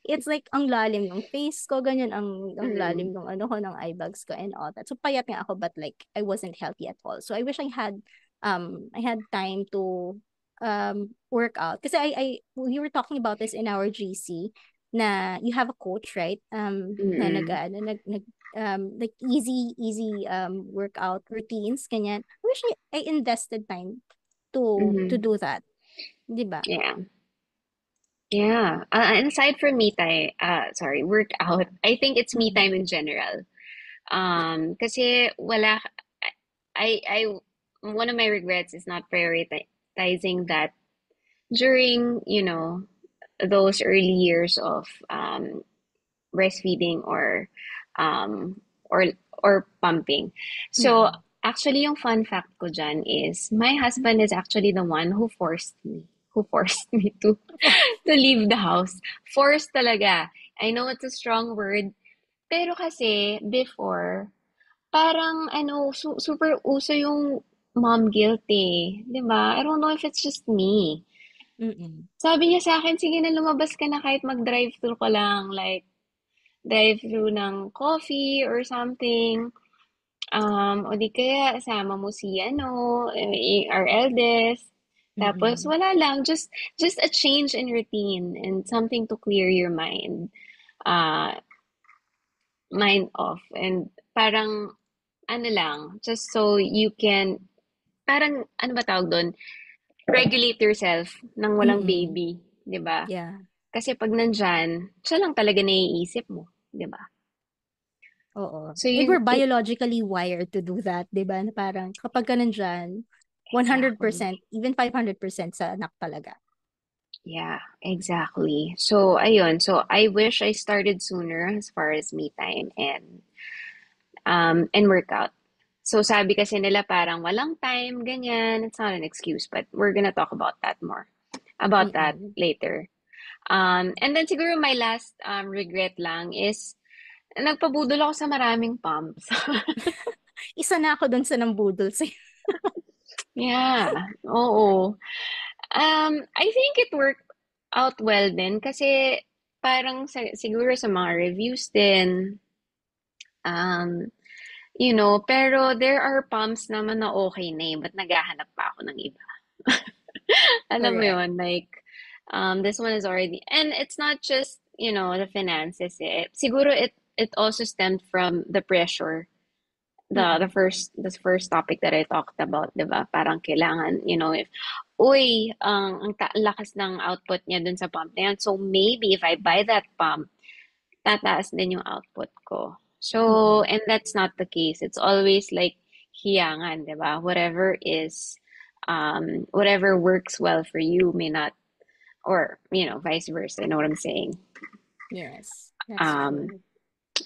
It's like, ang lalim ng face ko, ganyan, ang Mm. lalim ng ano ko, ng eye bags ko, and all that. So, payat nga ako, but like, I wasn't healthy at all. So, I wish I had time to, work out. Kasi we were talking about this in our GC, na you have a coach, right? Na Mm. like easy workout routines, ganyan. I wish I invested time to Mm. do that, 'di ba? Yeah. Yeah. And aside from me time, workout, I think it's me Mm-mm. time in general. Kasi wala, I, one of my regrets is not prioritizing that during, those early years of breastfeeding um, or, or pumping. So, Mm-mm. actually, yung fun fact ko dyan is my husband is actually the one who forced me to leave the house. Forced talaga. I know it's a strong word, pero kasi before, parang super uso yung mom guilt eh. 'Di ba? I don't know if it's just me. Mm-mm. Sabi niya sa akin, sige na lumabas ka na kahit mag-drive-thru ka lang. Like, drive-thru ng coffee or something. O di kaya sama mo si our eldest. Tapos Mm-mm. wala lang, just a change in routine and something to clear your uh, mind off. And parang ano lang, just so you can, parang ano ba tawag doon? Regulate yourself nang walang Mm-mm. baby, 'di ba? Yeah. Kasi pag nandyan, siya lang talaga naiisip mo, 'di ba? Oo. So And yun, we're biologically wired to do that, 'di ba? Na parang kapag ka nandyan, exactly. 100%, even 500% sa anak talaga. Yeah, exactly. So ayun, so I wish I started sooner as far as me time and workout. So sabi kasi nila parang walang time, ganyan. It's not an excuse, but we're gonna talk about that Mm-mm. later. And then siguro my last regret lang is nagpabudol ako sa maraming pumps. Isa na ako dun sa nambudol sa Yeah, oo. I think it worked out well din kasi parang siguro sa mga reviews din, um, pero there are pumps naman na okay na eh, but naghahanap pa ako ng iba. Alam mo correct. yun, like, this one is already, and it's not just, the finances eh. Siguro it also stemmed from the pressure. Mm-mm. The first topic that I talked about, 'di ba? Parang kailangan, if uy, lakas ng output niya dun sa pump na yan. So maybe if I buy that pump, tataas din yung output ko. So, Mm-mm. and that's not the case. It's always like hiyangan, 'di ba? Whatever works well for you may not, or, vice versa. You know what I'm saying? Yes, that's Um, true.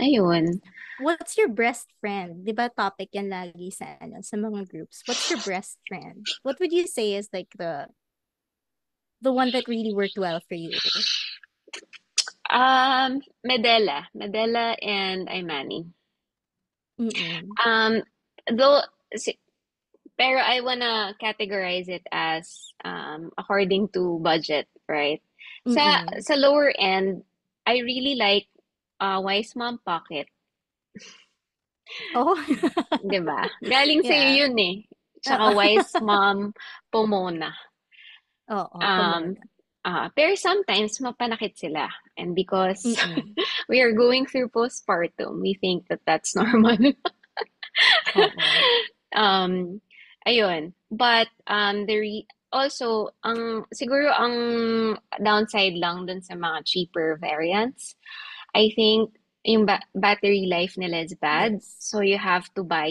ayun. What's your best friend? 'Di ba topic yan lagi sa sa mga groups. What's your best friend? What would you say is like the one that really worked well for you? Medela and Imani. Mm-mm. Um, though, si- pero I wanna categorize it as according to budget, right? Mm-mm. Sa lower end, I really like Wise Mom Pocket, Oh. 'di ba? Galing sa'yo Yeah. yun eh. Tsaka Oo. Wise Mom Pomona. Oo, Um, Pomona. pero sometimes mapanakit sila. And because Mm-mm. we are going through postpartum, we think that that's normal. Oo. Um, ayun. But also siguro ang downside lang dun sa mga cheaper variants, I think yung battery life nila is bad. Yes. So you have to buy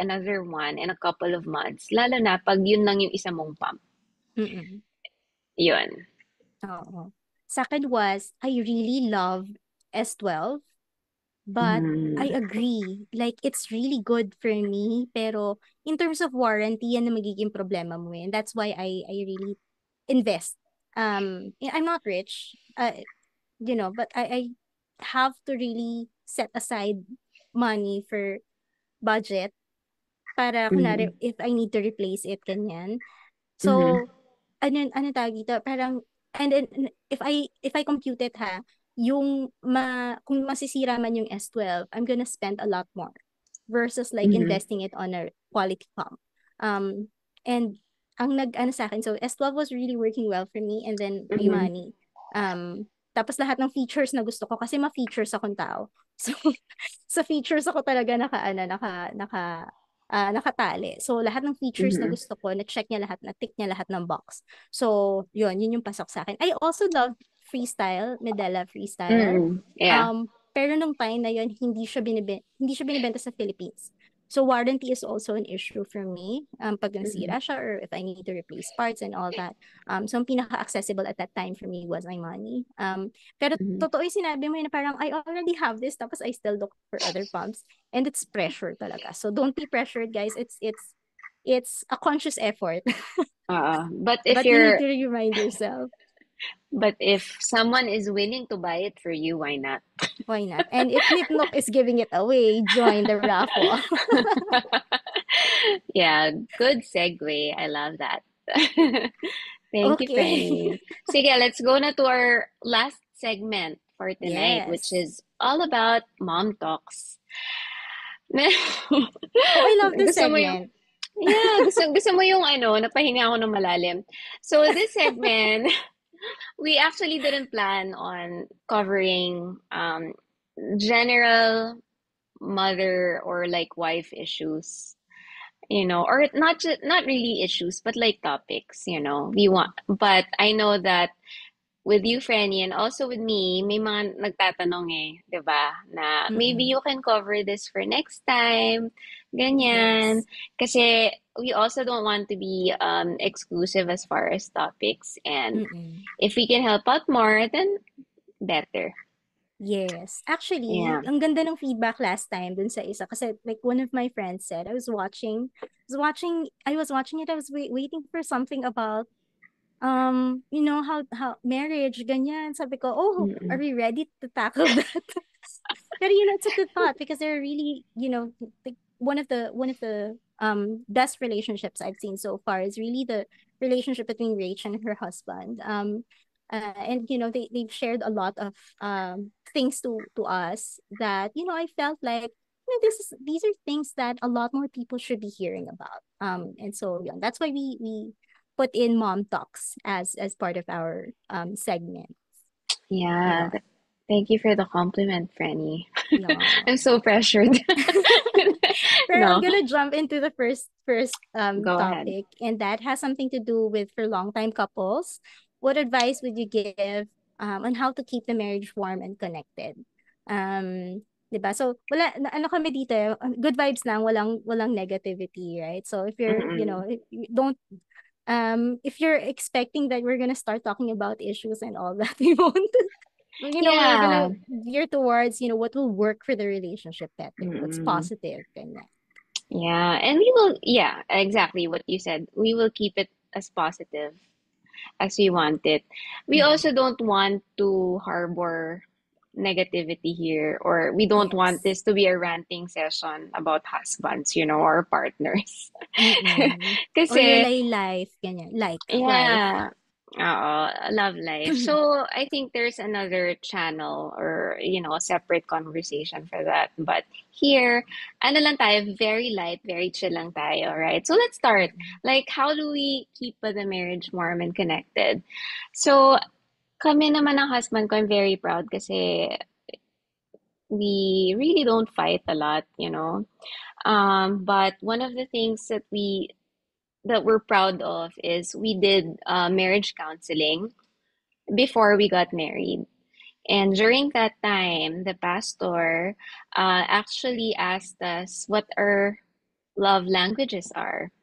another one in a couple of months. Lalo na pag yun lang yung isa mong pump. Mm-mm. Yun. Oo. Second was, I really love S12, but I Mm. agree. Like, it's really good for me, pero in terms of warranty, yan na magiging problema mo eh. And that's why I really invest. I'm not rich, but I have to really set aside money for budget para kunwari Mm-hmm. if I need to replace it, ganyan. Mm-hmm. So, ano tawag dito, parang, and then, if I compute it ha, kung masisira man yung S12, I'm gonna spend a lot more versus like Mm-hmm. investing it on a quality pump. And ang ano sa akin, so S12 was really working well for me, and then Mm-hmm. Imani. Tapos lahat ng features na gusto ko kasi ma-features akong tao. So, sa features ako talaga nakatali. So, lahat ng features na Mm-hmm. gusto ko, na-check niya lahat, na-tick niya lahat ng box. So, yun yung pasok sa akin. I also love Freestyle, Medela Freestyle. Mm-hmm. Yeah. Pero nung time na yun, hindi siya binibenta sa Philippines. So, warranty is also an issue for me. Pag Mm-hmm. nasira siya or if I need to replace parts and all that. So, ang pinaka-accessible at that time for me was my money. Pero Mm-hmm. totoo yung sinabi mo na parang I already have this tapos I still look for other pumps and it's pressure talaga. So don't be pressured, guys. It's a conscious effort, But if but you need you're to remind yourself but if someone is willing to buy it for you, why not? why not. And if Nipnok is giving it away, join the raffle. Yeah, good segue. I love that. Thank you, Okay. Franny. Sige, let's go na to our last segment for tonight, which Yes. is all about mom talks. Oh, I love this Gusto mo yung segment. Yeah, gusto mo yung ano, napahinga ako ng malalim. So this segment, we actually didn't plan on covering general mother or like wife issues, or not really issues, but like topics, We want, but I know that with you, Franny, and also with me, may mga nagtatanong 'di ba? Na maybe Mm-mm. you can cover this for next time, ganyan. Yes. Kasi we also don't want to be exclusive as far as topics, and Mm-mm. if we can help out more, then better. Yes. Actually, Yeah. ang ganda ng feedback last time dun sa isa. Kasi like one of my friends said, I was watching it, I was waiting for something about, how marriage, ganyan. Sabi ko, oh, are Mm-mm. we ready to tackle that? But it's a good thought because they're really, like one of the best relationships I've seen so far is really the relationship between Rach and her husband. And they've shared a lot of things to us that I felt like these are things that a lot more people should be hearing about. And so yeah, that's why we put in mom talks as part of our segment. Yeah. Yun. Thank you for the compliment, Franny. Yeah. I'm so pressured. Pero I'm No, gonna jump into the first go ahead. topic, and that has something to do with for long time couples. What advice would you give on how to keep the marriage warm and connected? 'Di ba? So ano kami dito, good vibes lang, walang negativity, right? So if you're, Mm-mm. if you don't if you're expecting that we're gonna start talking about issues and all that, we won't. We're Yeah. gonna veer towards, what will work for the relationship better, what's Mm-mm. positive, ganyan. Yeah, and yeah, exactly what you said. We will keep it as positive as we want it. We Mm-mm. also don't want to harbor negativity here, or we don't want Yes. this to be a ranting session about husbands, or partners. Mm-mm. Or your Kasi, life, ganyan. Like, life. yeah, oo, love life. So, I think there's another channel or, a separate conversation for that. But here, ano lang tayo, very light, very chill lang tayo, right? So, let's start. Mm-mm. Like, how do we keep the marriage warm and connected? So, kami naman ng husband ko, I'm very proud kasi we really don't fight a lot. But one of the things that we're proud of is we did marriage counseling before we got married. And during that time, the pastor actually asked us what our love languages are.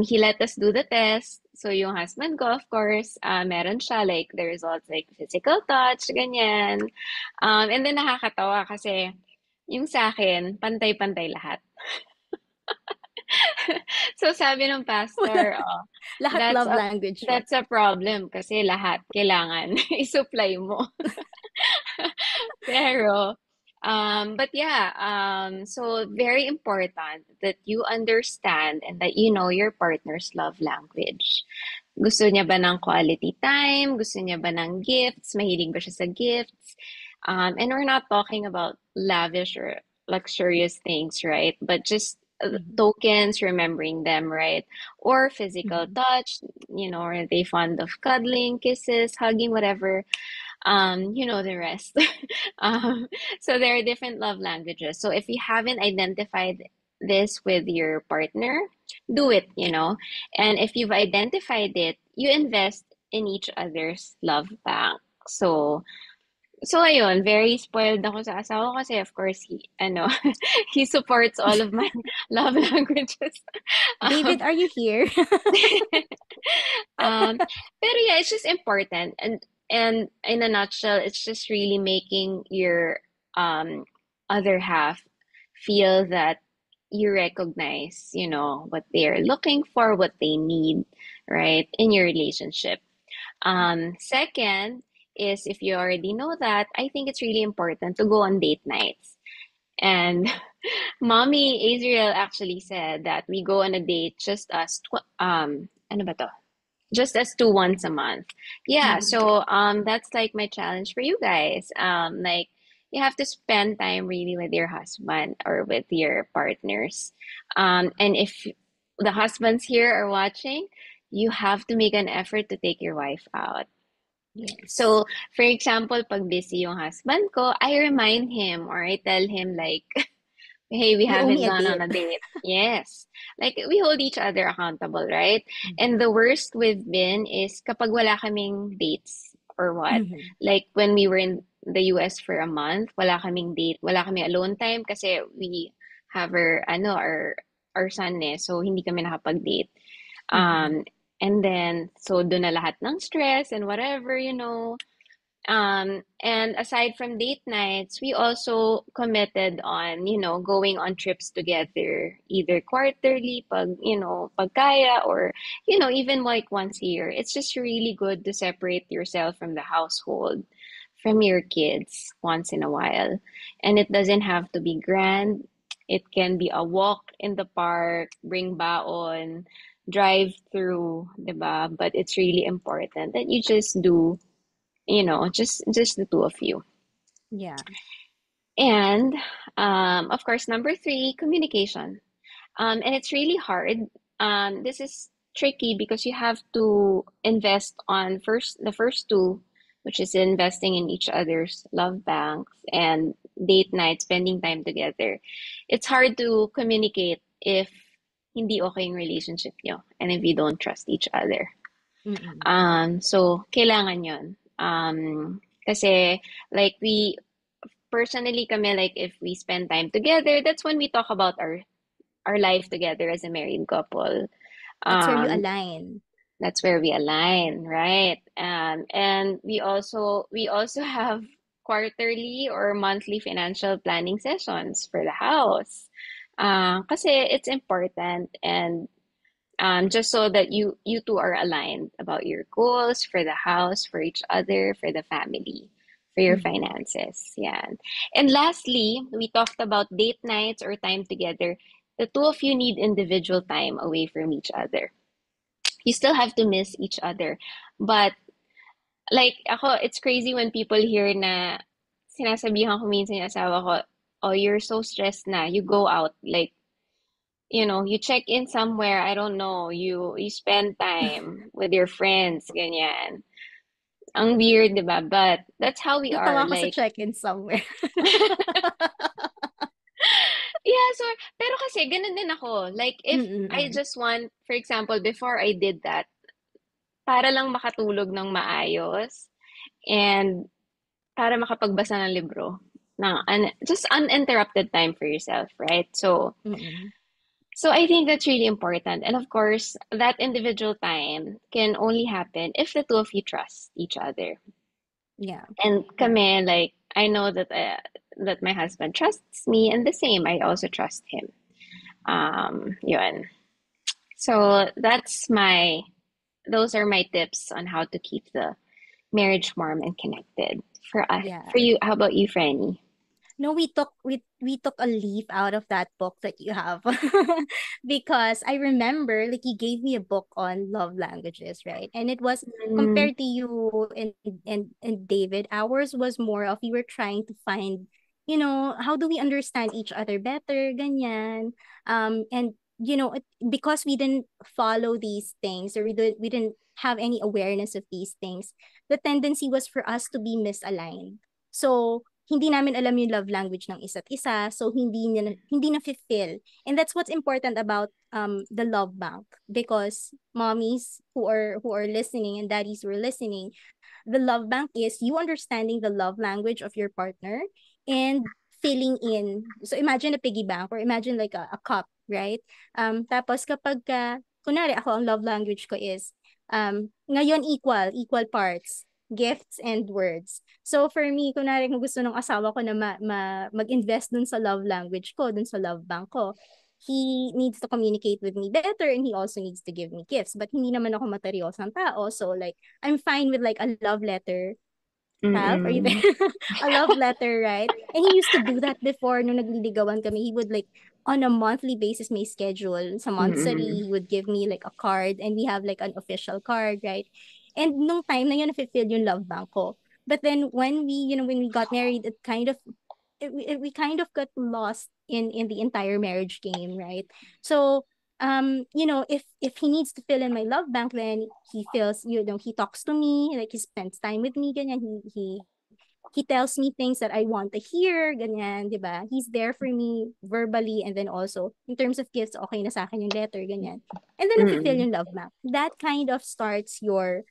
He let us do the test. So yung husband ko, of course, meron siya like the results like physical touch, ganyan. And then nakakatawa kasi yung sa akin, pantay-pantay lahat. So sabi ng Wala. pastor, Lahat that's love a language mo. that's a problem kasi lahat kailangan i-supply mo. Pero, but yeah, so very important that you understand and that you know your partner's love language. Gusto niya ba ng quality time? Gusto niya ba ng gifts? Mahilig ba siya sa gifts? And we're not talking about lavish or luxurious things, right? But just Mhm, tokens, remembering them, right? Or physical mhm. touch, are they fond of cuddling, kisses, hugging, whatever? You know the rest. um, so there are different love languages. So if you haven't identified this with your partner, do it. And if you've identified it, you invest in each other's love bank. So ayun, very spoiled ako sa asawa ko kasi of course he supports all of my love languages. David, Um, are you here? um, pero yeah, it's just important, and in a nutshell, it's just really making your um other half feel that you recognize, what they're looking for, what they need, right, in your relationship. Second is if you already know that, I think it's really important to go on date nights. And Mommy Israel actually said that we go on a date just as ano ba to? Just as two once a month. Yeah, Mhm. so that's like my challenge for you guys. Like you have to spend time really with your husband or with your partners. And if the husbands here are watching, you have to make an effort to take your wife out. Yes. So, for example, pag busy yung husband ko, I remind him or I tell him like, hey, we You owe me haven't a gone on date. a date. Yes. Like, we hold each other accountable, right? Mhm. And the worst we've been is kapag wala kaming dates or what. Mhm. Like, when we were in the US for a month, wala kaming date, wala kaming alone time kasi we have our son so hindi kami nakapag-date. Mhm. Um, and then, so doon na lahat ng stress and whatever. And aside from date nights, we also committed on, going on trips together, either quarterly, pag kaya, or, even like once a year. It's just really good to separate yourself from the household, from your kids once in a while. And it doesn't have to be grand. It can be a walk in the park, bring baon, drive through, diba? But it's really important that you just do just the two of you. Yeah. And of course, number three, communication. And it's really hard. This is tricky because you have to invest on the first two, which is investing in each other's love banks and date night, spending time together. It's hard to communicate if hindi okay yung relationship nyo and if you don't trust each other. Mm-mm. So kailangan yun. Kasi like personally kami, like if we spend time together, that's when we talk about our life together as a married couple. That's where you Um, align. that's where we align, right? And we also have quarterly or monthly financial planning sessions for the house. Kasi it's important and just so that you two are aligned about your goals for the house, for each other, for the family, for your Mhm. finances. Yeah. And lastly, we talked about date nights or time together. The two of you need individual time away from each other. You still have to miss each other. But like ako, it's crazy when people hear na sinasabihan ko minsan yung asawa ko, oh, you're so stressed na. You go out. Like, you check in somewhere, I don't know, you spend time with your friends, ganyan. Ang weird, 'di ba? But that's how we are. Natawa ako sa Like, check-in somewhere. yeah, so, pero kasi ganun din ako. Like, if I Mm-mm. just want, for example, before I did that, para lang makatulog ng maayos and para makapagbasa ng libro. Just uninterrupted time for yourself, right? Mm-mm. So I think that's really important. And of course, that individual time can only happen if the two of you trust each other. Yeah. And Yeah. kami, like, I know that my husband trusts me, and the same, I also trust him. Yun. So those are my tips on how to keep the marriage warm and connected. for us. For Yeah. you, how about you, Franny? No, we took a leaf out of that book that you have because I remember like you gave me a book on love languages, right? And it was Mm, compared to you and David, ours was more of we were trying to find, how do we understand each other better, ganyan. And because we didn't follow these things or we didn't have any awareness of these things, the tendency was for us to be misaligned. So hindi namin alam yung love language ng isa't isa, so hindi na fulfill. And that's what's important about the love bank, because mommies who are listening and daddies who are listening, the love bank is you understanding the love language of your partner and filling in. So imagine a piggy bank, or imagine like a cup, right? Tapos kapag kunwari ako ang love language ko is ngayon equal parts, gifts and words. So for me, kunwari kung gusto ng asawa ko na mag-invest dun sa love language ko, dun sa love bank ko, he needs to communicate with me better and he also needs to give me gifts. But hindi naman ako materyosang tao. So like, I'm fine with like a love letter. Ralph, are you there? mm-mm. A love letter, right? And he used to do that before nung nagliligawan kami. He would like, on a monthly basis, may schedule. Sa Mm-mm. monthsary, he would give me like a card and we have like an official card, right? And nung time na yun, na-fulfill yung love bank ko. But then when we got married, we kind of got lost in the entire marriage game, right? So if he needs to fill in my love bank, then he feels, he talks to me, like he spends time with me, ganyan. He tells me things that I want to hear, ganyan, 'di ba? He's there for me verbally, and then also in terms of gifts, okay na sa akin yung letter, ganyan. And then na-fulfill Mm-mm. yung love bank. That kind of starts your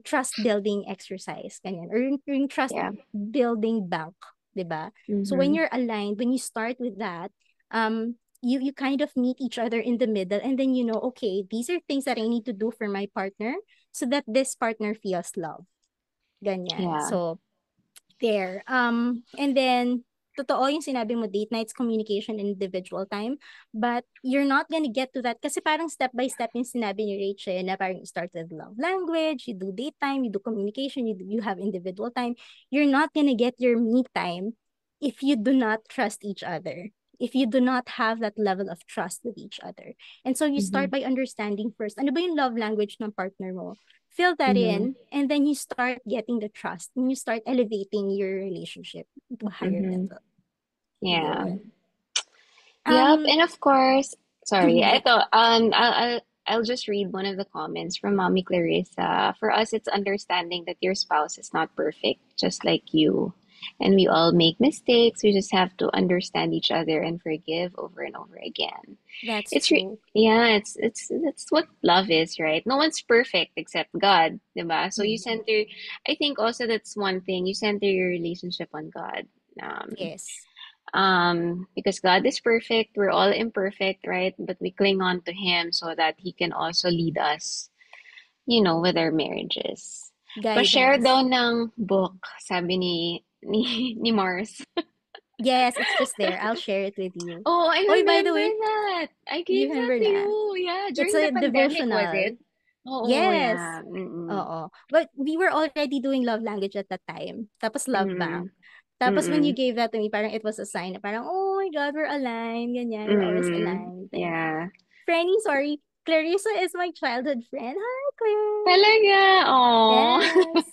trust building exercise, ganyan, or yung trust Yeah. building bank, 'di ba? So when Mm-hmm. you're aligned, when you start with that, you kind of meet each other in the middle, and then okay, these are things that I need to do for my partner so that this partner feels love. Ganyan. Yeah. So there. And then, totoo yung sinabi mo, date nights, communication, and individual time. But you're not gonna get to that kasi parang step by step yung sinabi ni Rachel na parang you start with love language, you do date time, you do communication, you have individual time. You're not gonna get your me time if you do not trust each other. If you do not have that level of trust with each other. And so you Mm-hmm. start by understanding first, ano ba yung love language ng partner mo? Fill that Mm-hmm. in, and then you start getting the trust and you start elevating your relationship to a higher Mm-hmm. level. Yeah. Yun. Yep, Um, and of course, sorry. yeah, I'll just read one of the comments from Mommy Clarissa. For us, it's understanding that your spouse is not perfect, just like you, and we all make mistakes. We just have to understand each other and forgive over and over again. that's true. Yeah, it's that's what love is, right? No one's perfect except God, diba? So you Mhm. center. I think also that's one thing. You center your relationship on God. Um, Yes. because God is perfect, we're all imperfect, right? But we cling on to Him so that He can also lead us, with our marriages. Pa-share Guidance. daw ng book, sabi ni Mars. Yes, it's just there. I'll share it with you. Oh, I Oh, by the remember way, that. I you gave that remember to that? you. Yeah, It's during the a pandemic, was devotional. it? Oh, Yes. yeah. Mm-mm. Oo. But we were already doing love language at that time. Tapos love bank. Mm-mm. Tapos when you Mm-mm. gave that to me, parang it was a sign na parang, oh my God, we're aligned. Ganyan. We're always Mm-mm. aligned. Like that. Yeah. Franny, sorry. Clarissa is my childhood friend. Hi, Claire. Talaga. Oh. Yes.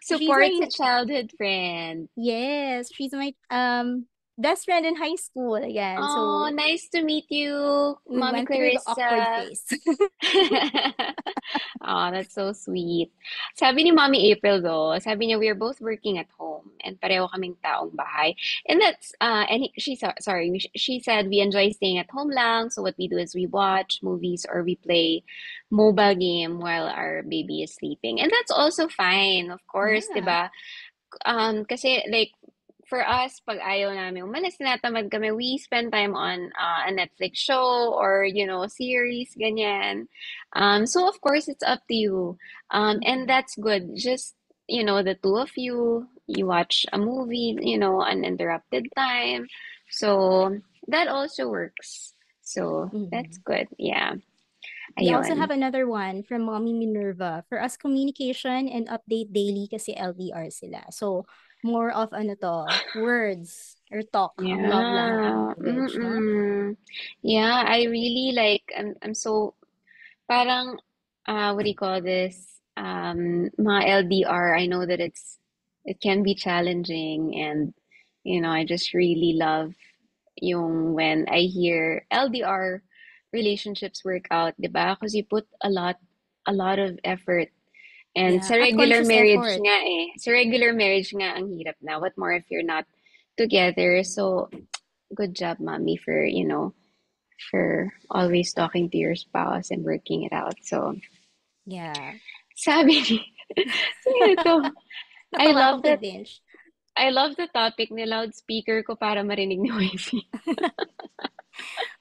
She's Support my sa childhood friend. Yes, she's my best friend in high school again. Oh, So nice to meet you, we Mommy went through the awkward Clarissa. phase. Oh, that's so sweet. Sabi ni Mommy April though, sabi niya we are both working at home and pareho kaming taong bahay. And she said we enjoy staying at home lang. So what we do is we watch movies or we play mobile game while our baby is sleeping. And that's also fine, of course, Yeah. 'di ba? Kasi like for us, pag ayaw namin umalis, tinatamad kami, we spend time on a Netflix show or, series, ganyan. So of course, it's up to you. And Mhm. that's good. Just, the two of you watch a movie, uninterrupted time. So that also works. So that's Mhm. good. Yeah. We also have Ayun. another one from Mommy Minerva. For us, communication and update daily kasi LDR sila. So more of ano to, words or talk ang love Yeah. language, no? Mm-mm. Yeah, I really like I'm so parang what do you call this? Mga LDR, I know that it can be challenging and I just really love yung when I hear LDR relationships work out, 'di ba? Because you put a lot of effort. And Yeah, sa at regular conscious marriage effort. nga eh. Sa regular marriage nga ang hirap na. What more if you're not together? So, good job, mommy, for always talking to your spouse and working it out. So, Yeah. sabi ni, sino to? I Natawa ako love kay that. Bench. I love the topic ni loudspeaker ko para marinig ni Wifey.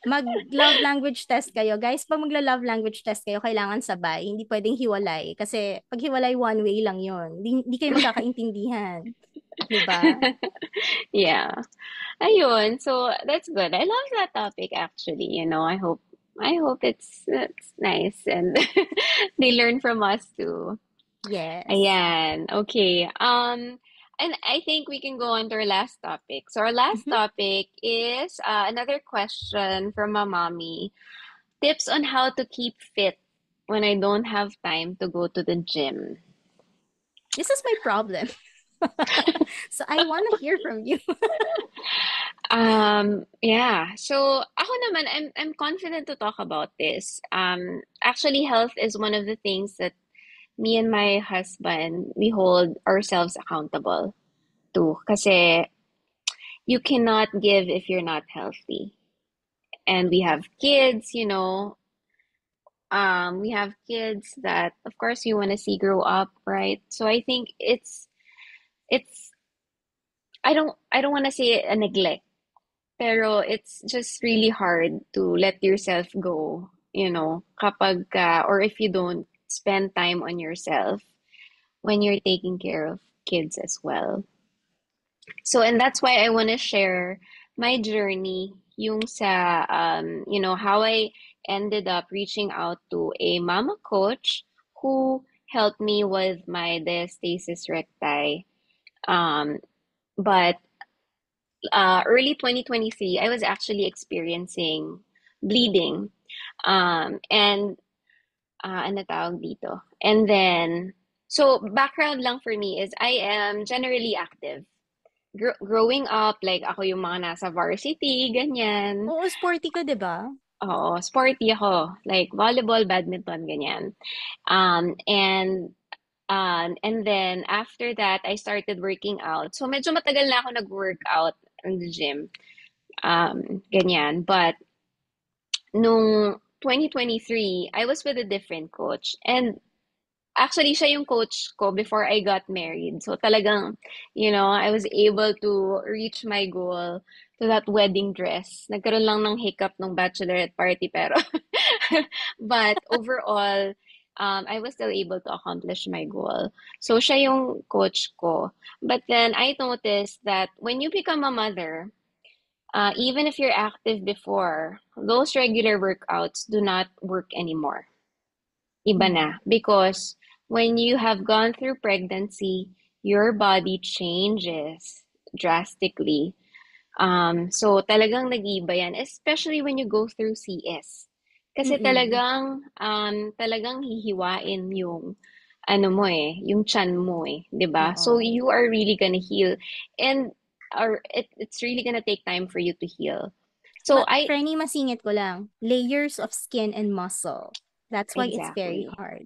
Mag-love language test kayo. Guys, pag magla-love language test kayo, kailangan sabay. Hindi pwedeng hiwalay. Kasi pag hiwalay, one way lang yon. Hindi kayo magkakaintindihan. 'Di ba? Yeah. Ayun. So, that's good. I love that topic actually. I hope it's nice and they learn from us too. Yes. Ayan. Okay. And I think we can go on to our last topic. So our last Mhm. topic is another question from my mommy. Tips on how to keep fit when I don't have time to go to the gym. This is my problem. So I want to hear from you. Yeah. So ako naman, I'm confident to talk about this. Actually, health is one of the things that me and my husband, we hold ourselves accountable to. Kasi you cannot give if you're not healthy. And we have kids, we have kids that of course you want to see grow up, right? So I think it's I don't want to say a neglect, pero it's just really hard to let yourself go, kapag or if you don't spend time on yourself when you're taking care of kids as well. So, and that's why I want to share my journey, yung sa, how I ended up reaching out to a mama coach who helped me with my diastasis recti. But early 2023, I was actually experiencing bleeding. And, ano tawag dito? And then, so background lang for me is I am generally active. Growing up, like ako yung mga nasa varsity, ganyan. Oo, sporty ka, 'di ba? Oo, sporty ako. Like volleyball, badminton, ganyan. And then after that, I started working out. So medyo matagal na ako nag-workout in the gym. Ganyan. But nung 2023, I was with a different coach. And actually, siya yung coach ko before I got married. So talagang, I was able to reach my goal to that wedding dress. Nagkaroon lang ng hiccup nung bachelorette party pero but overall, I was still able to accomplish my goal. So siya yung coach ko. But then I noticed that when you become a mother, even if you're active before, those regular workouts do not work anymore. Iba na. Mhm. Because when you have gone through pregnancy, your body changes drastically. So talagang nag-iiba yan, especially when you go through CS. Kasi Mm. talagang hihiwain yung ano mo yung tiyan mo 'di ba? So Oo. you are really gonna heal and it's really gonna take time for you to heal. So I Franny, masingit ko lang. Layers of skin and muscle. That's why it's very exactly. hard.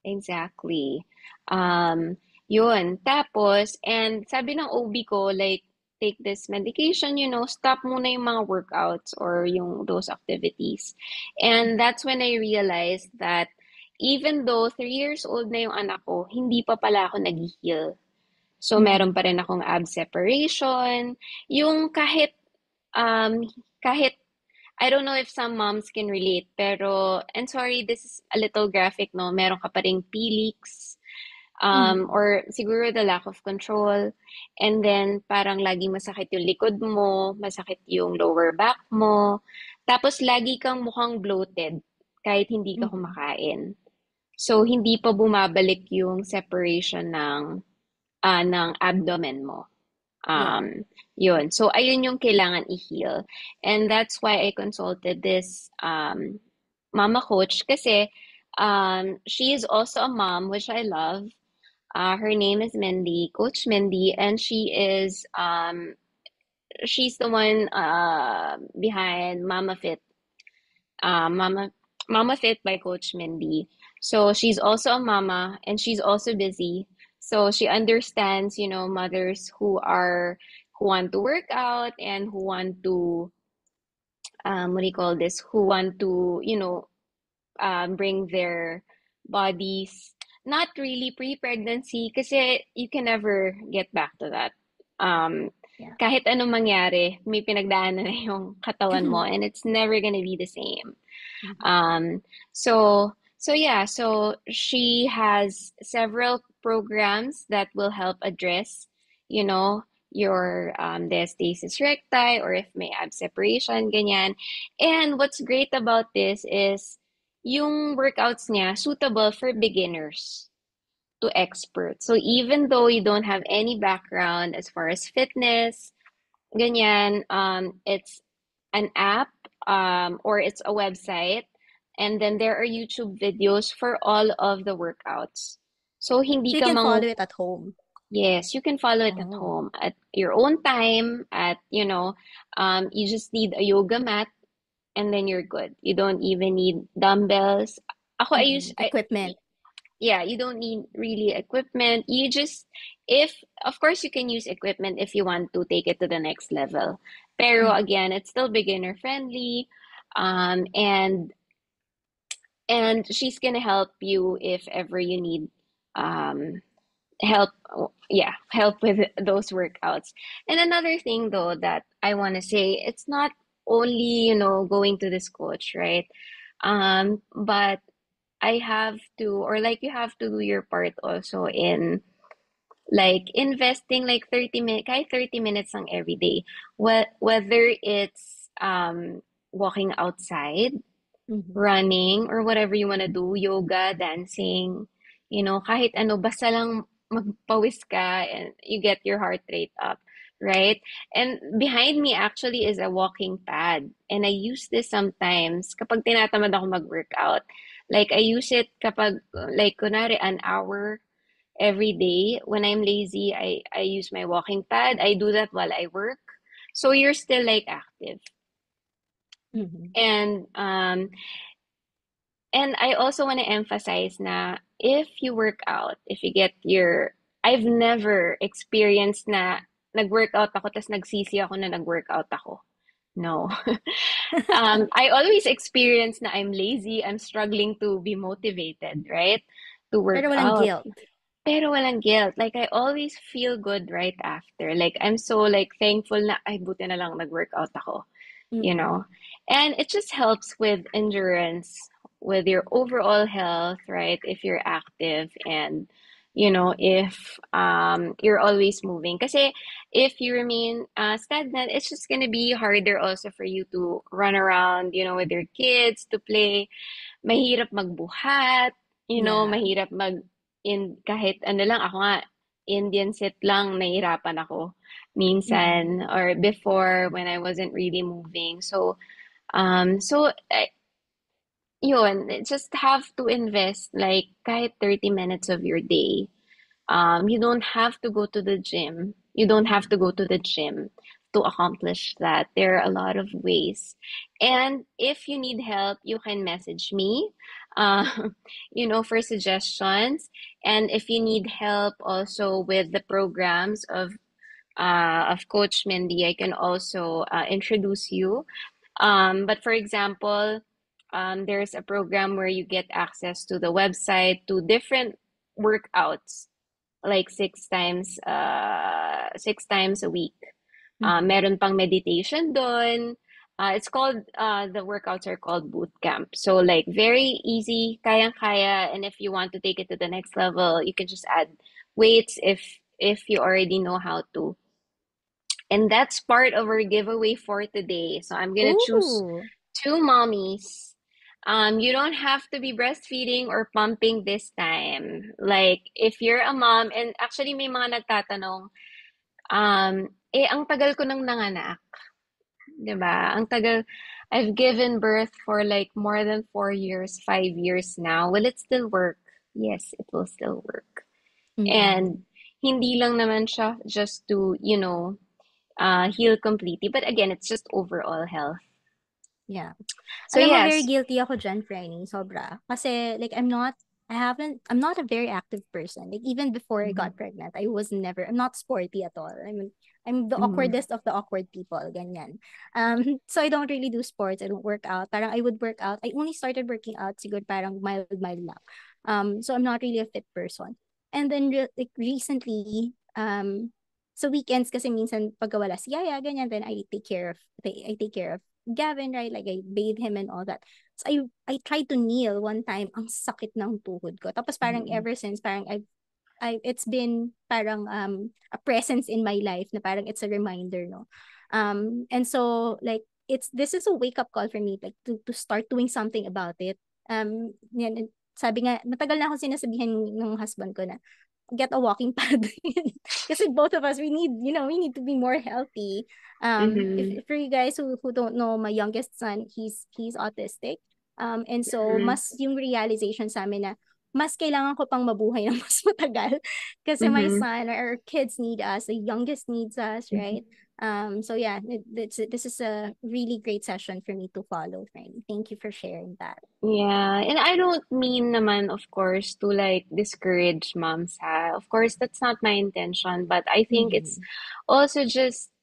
Exactly. Yun. Tapos, and sabi ng OB ko, like, take this medication, stop muna yung mga workouts or yung those activities. And that's when I realized that even though 3 years old na yung anak ko, hindi pa pala ako nag-heal. So, meron Mhm. pa rin akong ab separation. Yung kahit I don't know if some moms can relate, pero, and sorry, this is a little graphic, no? Meron ka pa ring P-leaks, Mhm. or siguro the lack of control. And then, parang lagi masakit yung likod mo, masakit yung lower back mo. Tapos, lagi kang mukhang bloated kahit hindi ka Mhm. kumakain. So, hindi pa bumabalik yung separation ng ng abdomen mo. Yeah. Yun. So, ayun yung kailangan i-heal. And that's why I consulted this mama coach kasi she is also a mom, which I love. Her name is Mindy, Coach Mindy, and she's the one behind Mama Fit, Mama Mama Fit by Coach Mindy. So she's also a mama and she's also busy. So she understands, mothers who want to work out and who want to what do you call this? Who want to, bring their bodies not really pre-pregnancy kasi you can never get back to that. Um, Yeah. Kahit anong mangyari, may pinagdaanan na yung katawan mo and it's never gonna be the same. Mhm. So yeah, so she has several programs that will help address, you know, your diastasis recti or if may ab separation, ganyan. And what's great about this is yung workouts niya suitable for beginners to experts. So even though you don't have any background as far as fitness, ganyan, it's an app or it's a website and then there are YouTube videos for all of the workouts. So hindi So you ka can follow mangu it at home. yes, you can follow it at Oh. home at your own time you just need a yoga mat and then you're good. You don't even need dumbbells. Ako I use I Equipment. Yeah, you don't need really equipment. You just, if, of course, you can use equipment if you want to take it to the next level. Pero Mhm. again, it's still beginner friendly. Um, and and she's gonna help you if ever you need um help, yeah, help with those workouts. And another thing though that I want to say, it's not only, going to this coach, right? But I have to, or like you have to do your part also in like investing like 30 minutes, kahit 30 minutes lang every day. Whether it's walking outside, Mhm. running, or whatever you want to do, yoga, dancing, kahit ano, basta lang magpawis ka and you get your heart rate up, right? And behind me actually is a walking pad. And I use this sometimes kapag tinatamad ako mag-workout. Like I use it kapag like kunwari an hour every day. When I'm lazy, I use my walking pad. I do that while I work. So you're still like active. Mhm. And I also want to emphasize na if you work out, if you get your, I've never experienced na nag-workout ako tas nagsisi ako na nag-workout ako. No. I always experience na I'm lazy, I'm struggling to be motivated, right? To work Pero walang out. guilt. Pero walang guilt. Like, I always feel good right after. Like, I'm so, like, thankful na, ay, buti na lang nag-workout ako, you Mm. know? And it just helps with endurance, with your overall health, right? If you're active and, if you're always moving. Kasi if you remain stagnant, it's just gonna be harder also for you to run around, with your kids, to play. Mahirap magbuhat, Yeah. mahirap kahit ano lang, ako nga, Indian sit lang, nahihirapan ako Mhm. minsan, or before when I wasn't really moving. So, yun, just have to invest like kahit 30 minutes of your day. You don't have to go to the gym. You don't have to go to the gym to accomplish that. There are a lot of ways. And if you need help, you can message me, uh, for suggestions. And if you need help also with the programs of Coach Mindy, I can also introduce you. But for example, there's a program where you get access to the website to different workouts like six times a week. Mhm. Meron pang meditation doon. It's called the workouts are called boot camp. So like very easy, kayang-kaya, and if you want to take it to the next level, you can just add weights if you already know how to. And that's part of our giveaway for today. So I'm gonna choose Ooh. two mommies You don't have to be breastfeeding or pumping this time. Like, if you're a mom, and actually may mga nagtatanong, ang tagal ko nang nanganak, 'di ba? Ang tagal, I've given birth for like more than 4 years, 5 years now. Will it still work? Yes, it will still work. Mm-mm. And hindi lang naman siya just to, heal completely. But again, it's just overall health. Yeah. So Alam mo, very yes. guilty ako dyan, Franny. Sobra. Kasi, like, I'm not a very active person. Like, even before I Mhm. got pregnant, I'm not sporty at all. I'm the Mhm. awkwardest of the awkward people, ganyan. So I don't really do sports. I don't work out. Parang I would work out. I only started working out siguro parang mild lang. So I'm not really a fit person. And then, like, recently, so weekends kasi minsan pag wala si Yaya, ganyan, then I take care of Gavin, right? Like I bathe him and all that. So I tried to kneel one time, ang sakit ng tuhod ko. Tapos parang Mhm. ever since, parang it's been parang a presence in my life na parang it's a reminder, no? And so like this is a wake up call for me, like to start doing something about it. Yan, sabi nga, matagal na ako sinasabihan ng husband ko na get a walking pad. Kasi both of us, we need to be more healthy. Mhm. If for you guys who don't know, my youngest son, he's autistic. And so Mhm. mas yung realization sa amin na mas kailangan ko pang mabuhay ng mas matagal kasi my Mhm. son or our kids need us, the youngest needs us, Mhm. right? So yeah, this is a really great session for me to follow, Franny. Thank you for sharing that. Yeah, and I don't mean naman, of course, to like discourage moms, ha. Of course, that's not my intention, but I think it's Mhm. also just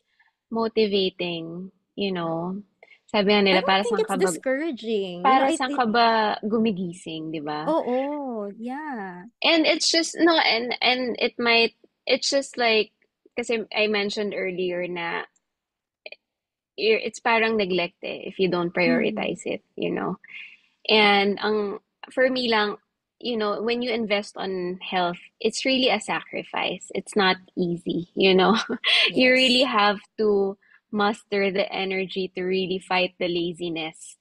motivating, you know. Sabi nga I nila, don't think it's discouraging. para saan ka ba gumigising, di ba? Oh, yeah. And it's just, no, and it might, it's just like, kasi I mentioned earlier na it's parang neglect if you don't Mhm. prioritize it, you know. And for me lang, when you invest on health, it's really a sacrifice. It's not easy, you know. You really Yes. have to muster the energy to really fight the laziness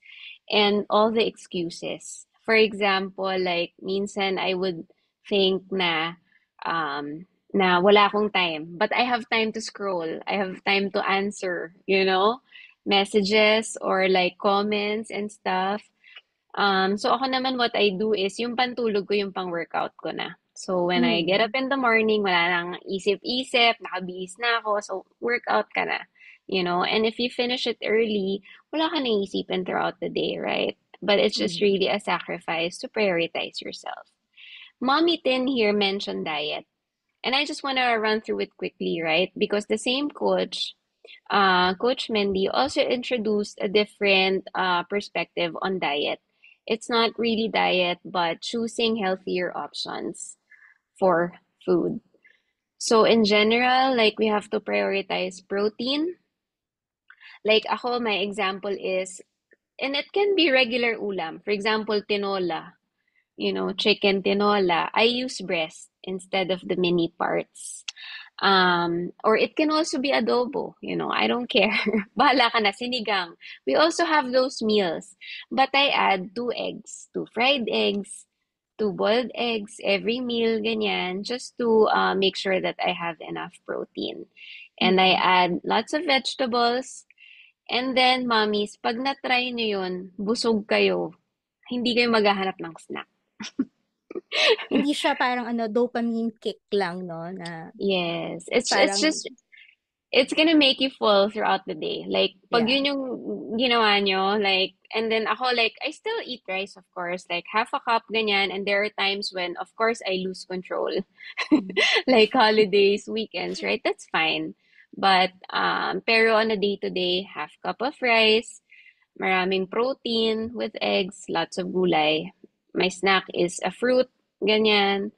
and all the excuses. For example, like minsan I would think na wala akong time, but I have time to scroll. I have time to answer, messages or like comments and stuff. So ako naman what I do is yung pantulog ko yung pang-workout ko na. So when I get up Mm. in the morning, wala nang isip-isip, nakabihis na ako, so workout ka na. And if you finish it early, wala ka nang isipin throughout the day, right? But it's just Mm. really a sacrifice to prioritize yourself. Mommy Tin here mentioned diet. And I just want to run through it quickly, right? Because the same coach, Coach Mendy, also introduced a different perspective on diet. It's not really diet, but choosing healthier options for food. So in general, like we have to prioritize protein. Like ako, my example is, and it can be regular ulam. For example, tinola, chicken tinola. I use breast instead of the mini parts. Or it can also be adobo, I don't care. Bahala ka na, sinigang. We also have those meals. But I add two eggs, two fried eggs, two boiled eggs every meal, ganyan, just to make sure that I have enough protein. And I Mm. add lots of vegetables. And then, mommies, pag na-try nyo yun, busog kayo, hindi kayo maghahanap ng snack. Hindi siya parang ano, dopamine kick lang, no? Na Yes, it's parang, just it's gonna make you full throughout the day. Like, pag yeah. yun yung ginawa nyo, like, and then ako, like, I still eat rice, of course, like, half a cup, ganyan, and there are times when, of course, I lose control. Mm. Like, holidays, weekends, right? That's fine. But, pero on a day-to-day, half cup of rice, maraming protein with eggs, lots of gulay. My snack is a fruit, ganyan.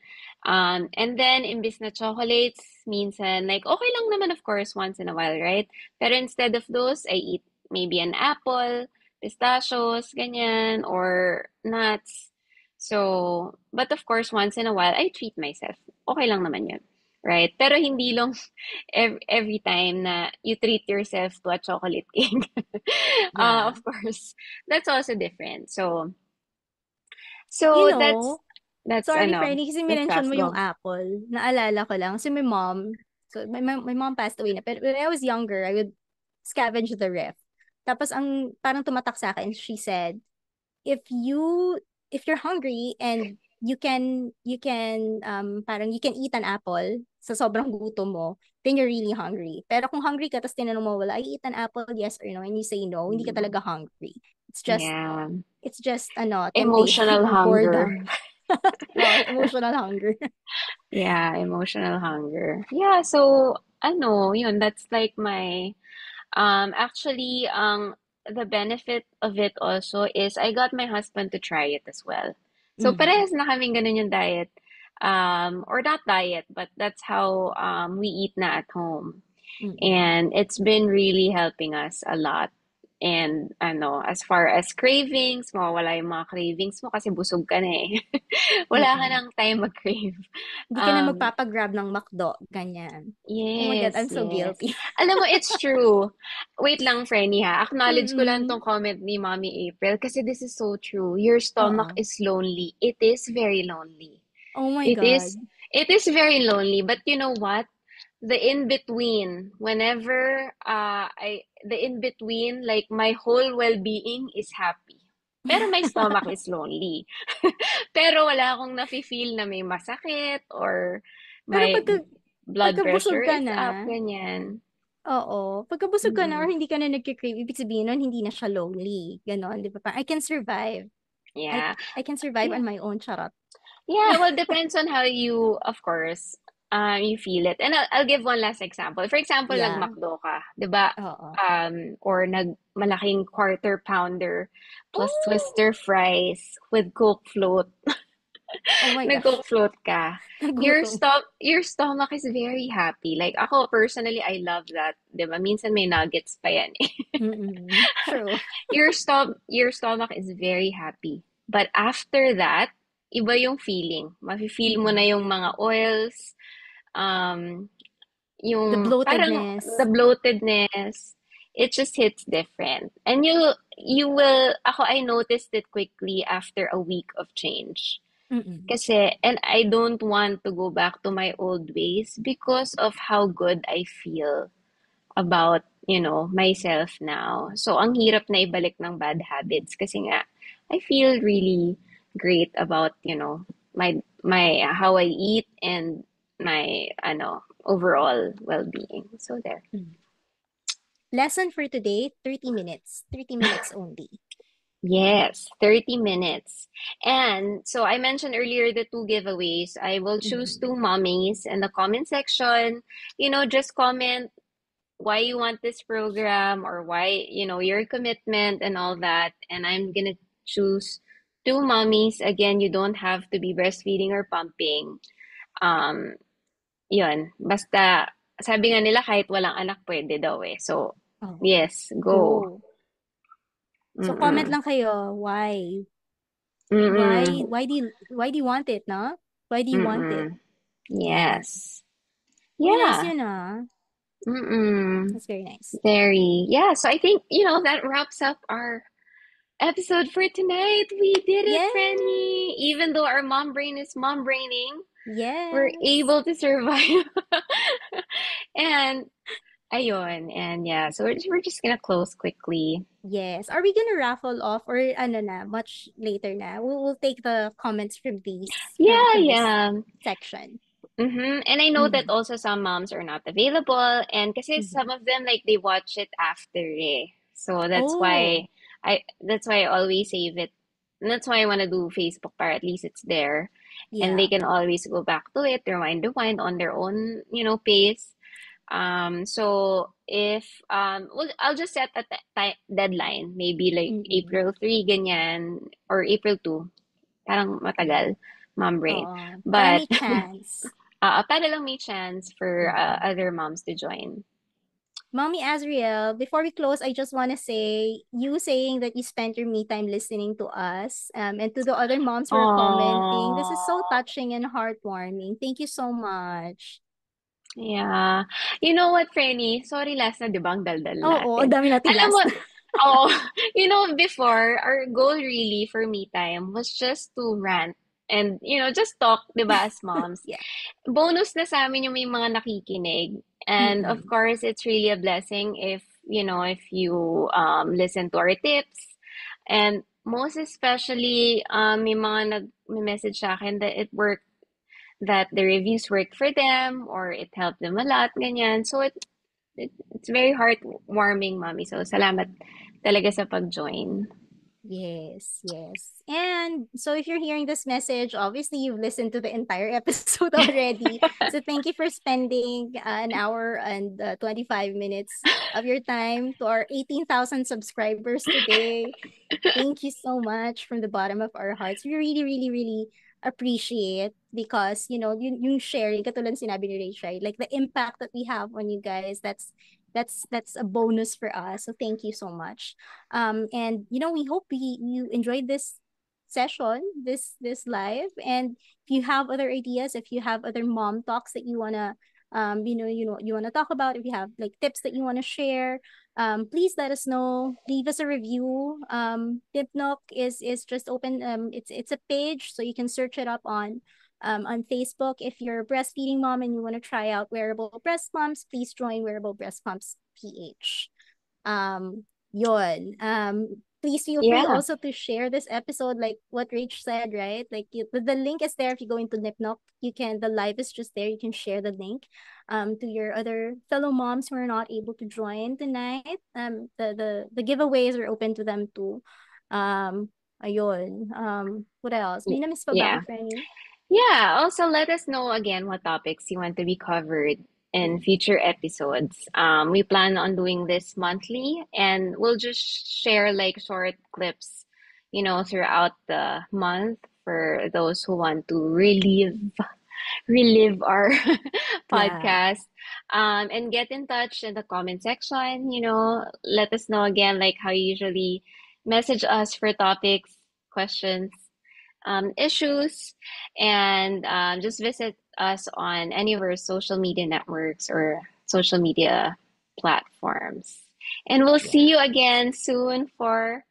And then, imbis na chocolates, minsan, like, okay lang naman, of course, once in a while, right? Pero instead of those, I eat maybe an apple, pistachios, ganyan, or nuts. So, but of course, once in a while, I treat myself. Okay lang naman yun. Right? Pero hindi lang every time na you treat yourself to a chocolate cake. Yeah. Of course, that's also different. So, You So know, that's sorry, Franny, kasi that's minention fast. mo yung Go. apple. Naalala ko lang. So, my mom passed away na. Pero when I was younger, I would scavenge the ref. Tapos, parang tumatak sa akin, she said, if you, if you're hungry and parang you can eat an apple sa sobrang gutom mo, then you're really hungry. Pero kung hungry ka, tapos tinanong mo, will I eat an apple? Yes or no? And you say no, hindi ka Mm, talaga hungry. It's just, yeah. temptation Emotional or hunger. boredom. Oh, emotional hunger. Yeah, emotional hunger. Yeah, so yun, that's like my actually the benefit of it also is I got my husband to try it as well. So Mm-hmm. parehas na kaming ganun yung diet. Or not diet, but that's how we eat na at home. Mm-mm. And it's been really helping us a lot. And as far as cravings, mawawala yung mga cravings mo kasi busog ka na eh. Wala ka Mm-mm. nang time mag-crave. Hindi ka na Um, magpapagrab ng McDo, ganyan. Oh my God, yes, I'm so yes. guilty. Alam mo, it's true. Wait lang, Frenny ha. Acknowledge ko lang Mm-mm. tong comment ni Mommy April kasi this is so true. Your stomach Oo. is lonely. It is very lonely. Oh my It is, God. it is very lonely. But you know what? The in between, whenever the in between, like my whole well-being is happy. Pero my stomach is lonely. Pero wala akong nafe-feel na may masakit or Pero my blood pagka busog pressure ka is na, up, ganyan. oo, pagka busog ka na or Mm-mm. hindi ka na nagki-crave, ibig sabihin nun, hindi na siya lonely. Ganon, di ba? Parang, I can survive. I, Yeah. I can survive Yeah. on my own, charot. Yeah, well, depends on how you, of course, you feel it. And I'll give one last example. For example, Yeah. nag-McDo ka, 'di ba? Oo. Or malaking quarter pounder plus Oh! twister fries with Coke float. Oh my gosh. Nag-Coke float ka. Nagutom. Your stomach is very happy. Like ako personally, I love that. 'Di ba? Minsan may nuggets pa yan eh. Mm-mm. True. Your stomach is very happy. But after that, iba yung feeling. Mafe-feel mo na Mm-mm. yung mga oils, um, The yung parang the bloatedness. bloatedness. It just hits different. And you will, ako I noticed it quickly after a week of change. Mm-mm. Kasi, and I don't want to go back to my old ways because of how good I feel about, myself now. So, ang hirap na ibalik ng bad habits kasi nga, I feel really great about, my how I eat and my, overall well-being. So there. Mm. Lesson for today, 30 minutes. 30 minutes only. Yes, 30 minutes. And so I mentioned earlier the two giveaways. I will choose Mm-mm. two mommies in the comment section. Just comment why you want this program or why, your commitment and all that. And I'm gonna choose two mommies. Again, you don't have to be breastfeeding or pumping. Um, yun. Basta, sabi nga nila kahit walang anak pwede daw eh. So, Oh, yes, go. go. So comment Mm-mm. lang kayo, why? Mm-mm. Why do you want it, no? Why do you want it? Mm-mm. Yeah. Yes. Uy, nice Yeah. yun ah. Mm-mm. That's very nice. Very. Yeah. So I think, that wraps up our episode for tonight. We did it, Franny. Yes. Even though our mom brain is mom braining, we're Yes. able to survive. And ayun. And yeah, so we're just gonna close quickly. Yes. Are we gonna raffle off or ano na, much later na? We'll take the comments from these Yeah, from this yeah. section. And I know that Mm-hmm. also some moms are not available, and kasi Mm-hmm. some of them like they watch it after eh. So Oh, that's why I always save it. And that's why I want to do Facebook para at least it's there. And they yeah. can always go back to it, rewind on their own, pace. So if well, I'll just set a deadline, maybe like Mm-mm. April 3 ganyan or April 2. Parang matagal, mom brain. Oo. Para But may chance. para lang may chance for Mm-mm. other moms to join. Mommy Azriel, before we close, I just want to say, you saying that you spent your me time listening to us, and to the other moms who are commenting, this is so Oh, touching and heartwarming. Thank you so much. yeah. You know what, Franny? Sorry last na, di ba? Ang daldal Oo, ang natin. dami nating Alam mo, last. Oh, before, our goal really for me time was just to rant and, just talk, 'di ba, as moms. Yeah. Bonus na sa amin yung may mga nakikinig. And of Mm-mm. course, it's really a blessing if you listen to our tips. And most especially, may mga nag-message sa akin that that the reviews worked for them or it helped them a lot, ganyan. So it's very heartwarming, mommy. So salamat talaga sa pag-join. Yes, yes. And so if you're hearing this message, obviously you've listened to the entire episode already. So thank you for spending an hour and 25 minutes of your time to our 18,000 subscribers today. Thank you so much from the bottom of our hearts. We really, really, really appreciate because, yung sharing, katulad sinabi ni Rachel, like the impact that we have on you guys, that's a bonus for us. So thank you so much. And we hope you enjoyed this session, this live. And if you have other ideas, if you have other mom talks that you wanna you wanna talk about, if you have like tips that you wanna share, please let us know. Leave us a review. Dipnoc is just open. It's a page, so you can search it up on Facebook. If you're a breastfeeding mom and you want to try out Wearable Breast Pumps, please join Wearable Breast Pumps PH. Yon. Please feel free Yeah. also to share this episode, like what Rach said, right? Like the link is there. If you go into Nipnop, the live is just there. You can share the link to your other fellow moms who are not able to join tonight. The giveaways are open to them too. Ayun. What else? May na-miss pa ba, Yeah. Franny? Yeah. Also, let us know again what topics you want to be covered in future episodes. We plan on doing this monthly, and we'll just share like short clips, throughout the month for those who want to relive our Yeah. podcast. And get in touch in the comment section. Let us know again, like how you usually message us for topics, questions, issues, and just visit us on any of our social media networks or social media platforms. And we'll see Yeah. you again soon for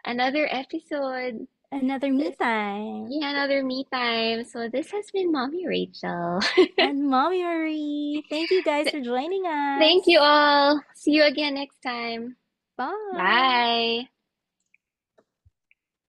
another episode. Another me This, time. yeah, another me time. So this has been Mommy Rachel. And Mommy Marie. Thank you guys for joining Thank you us. all. See you again next time. Bye. Bye.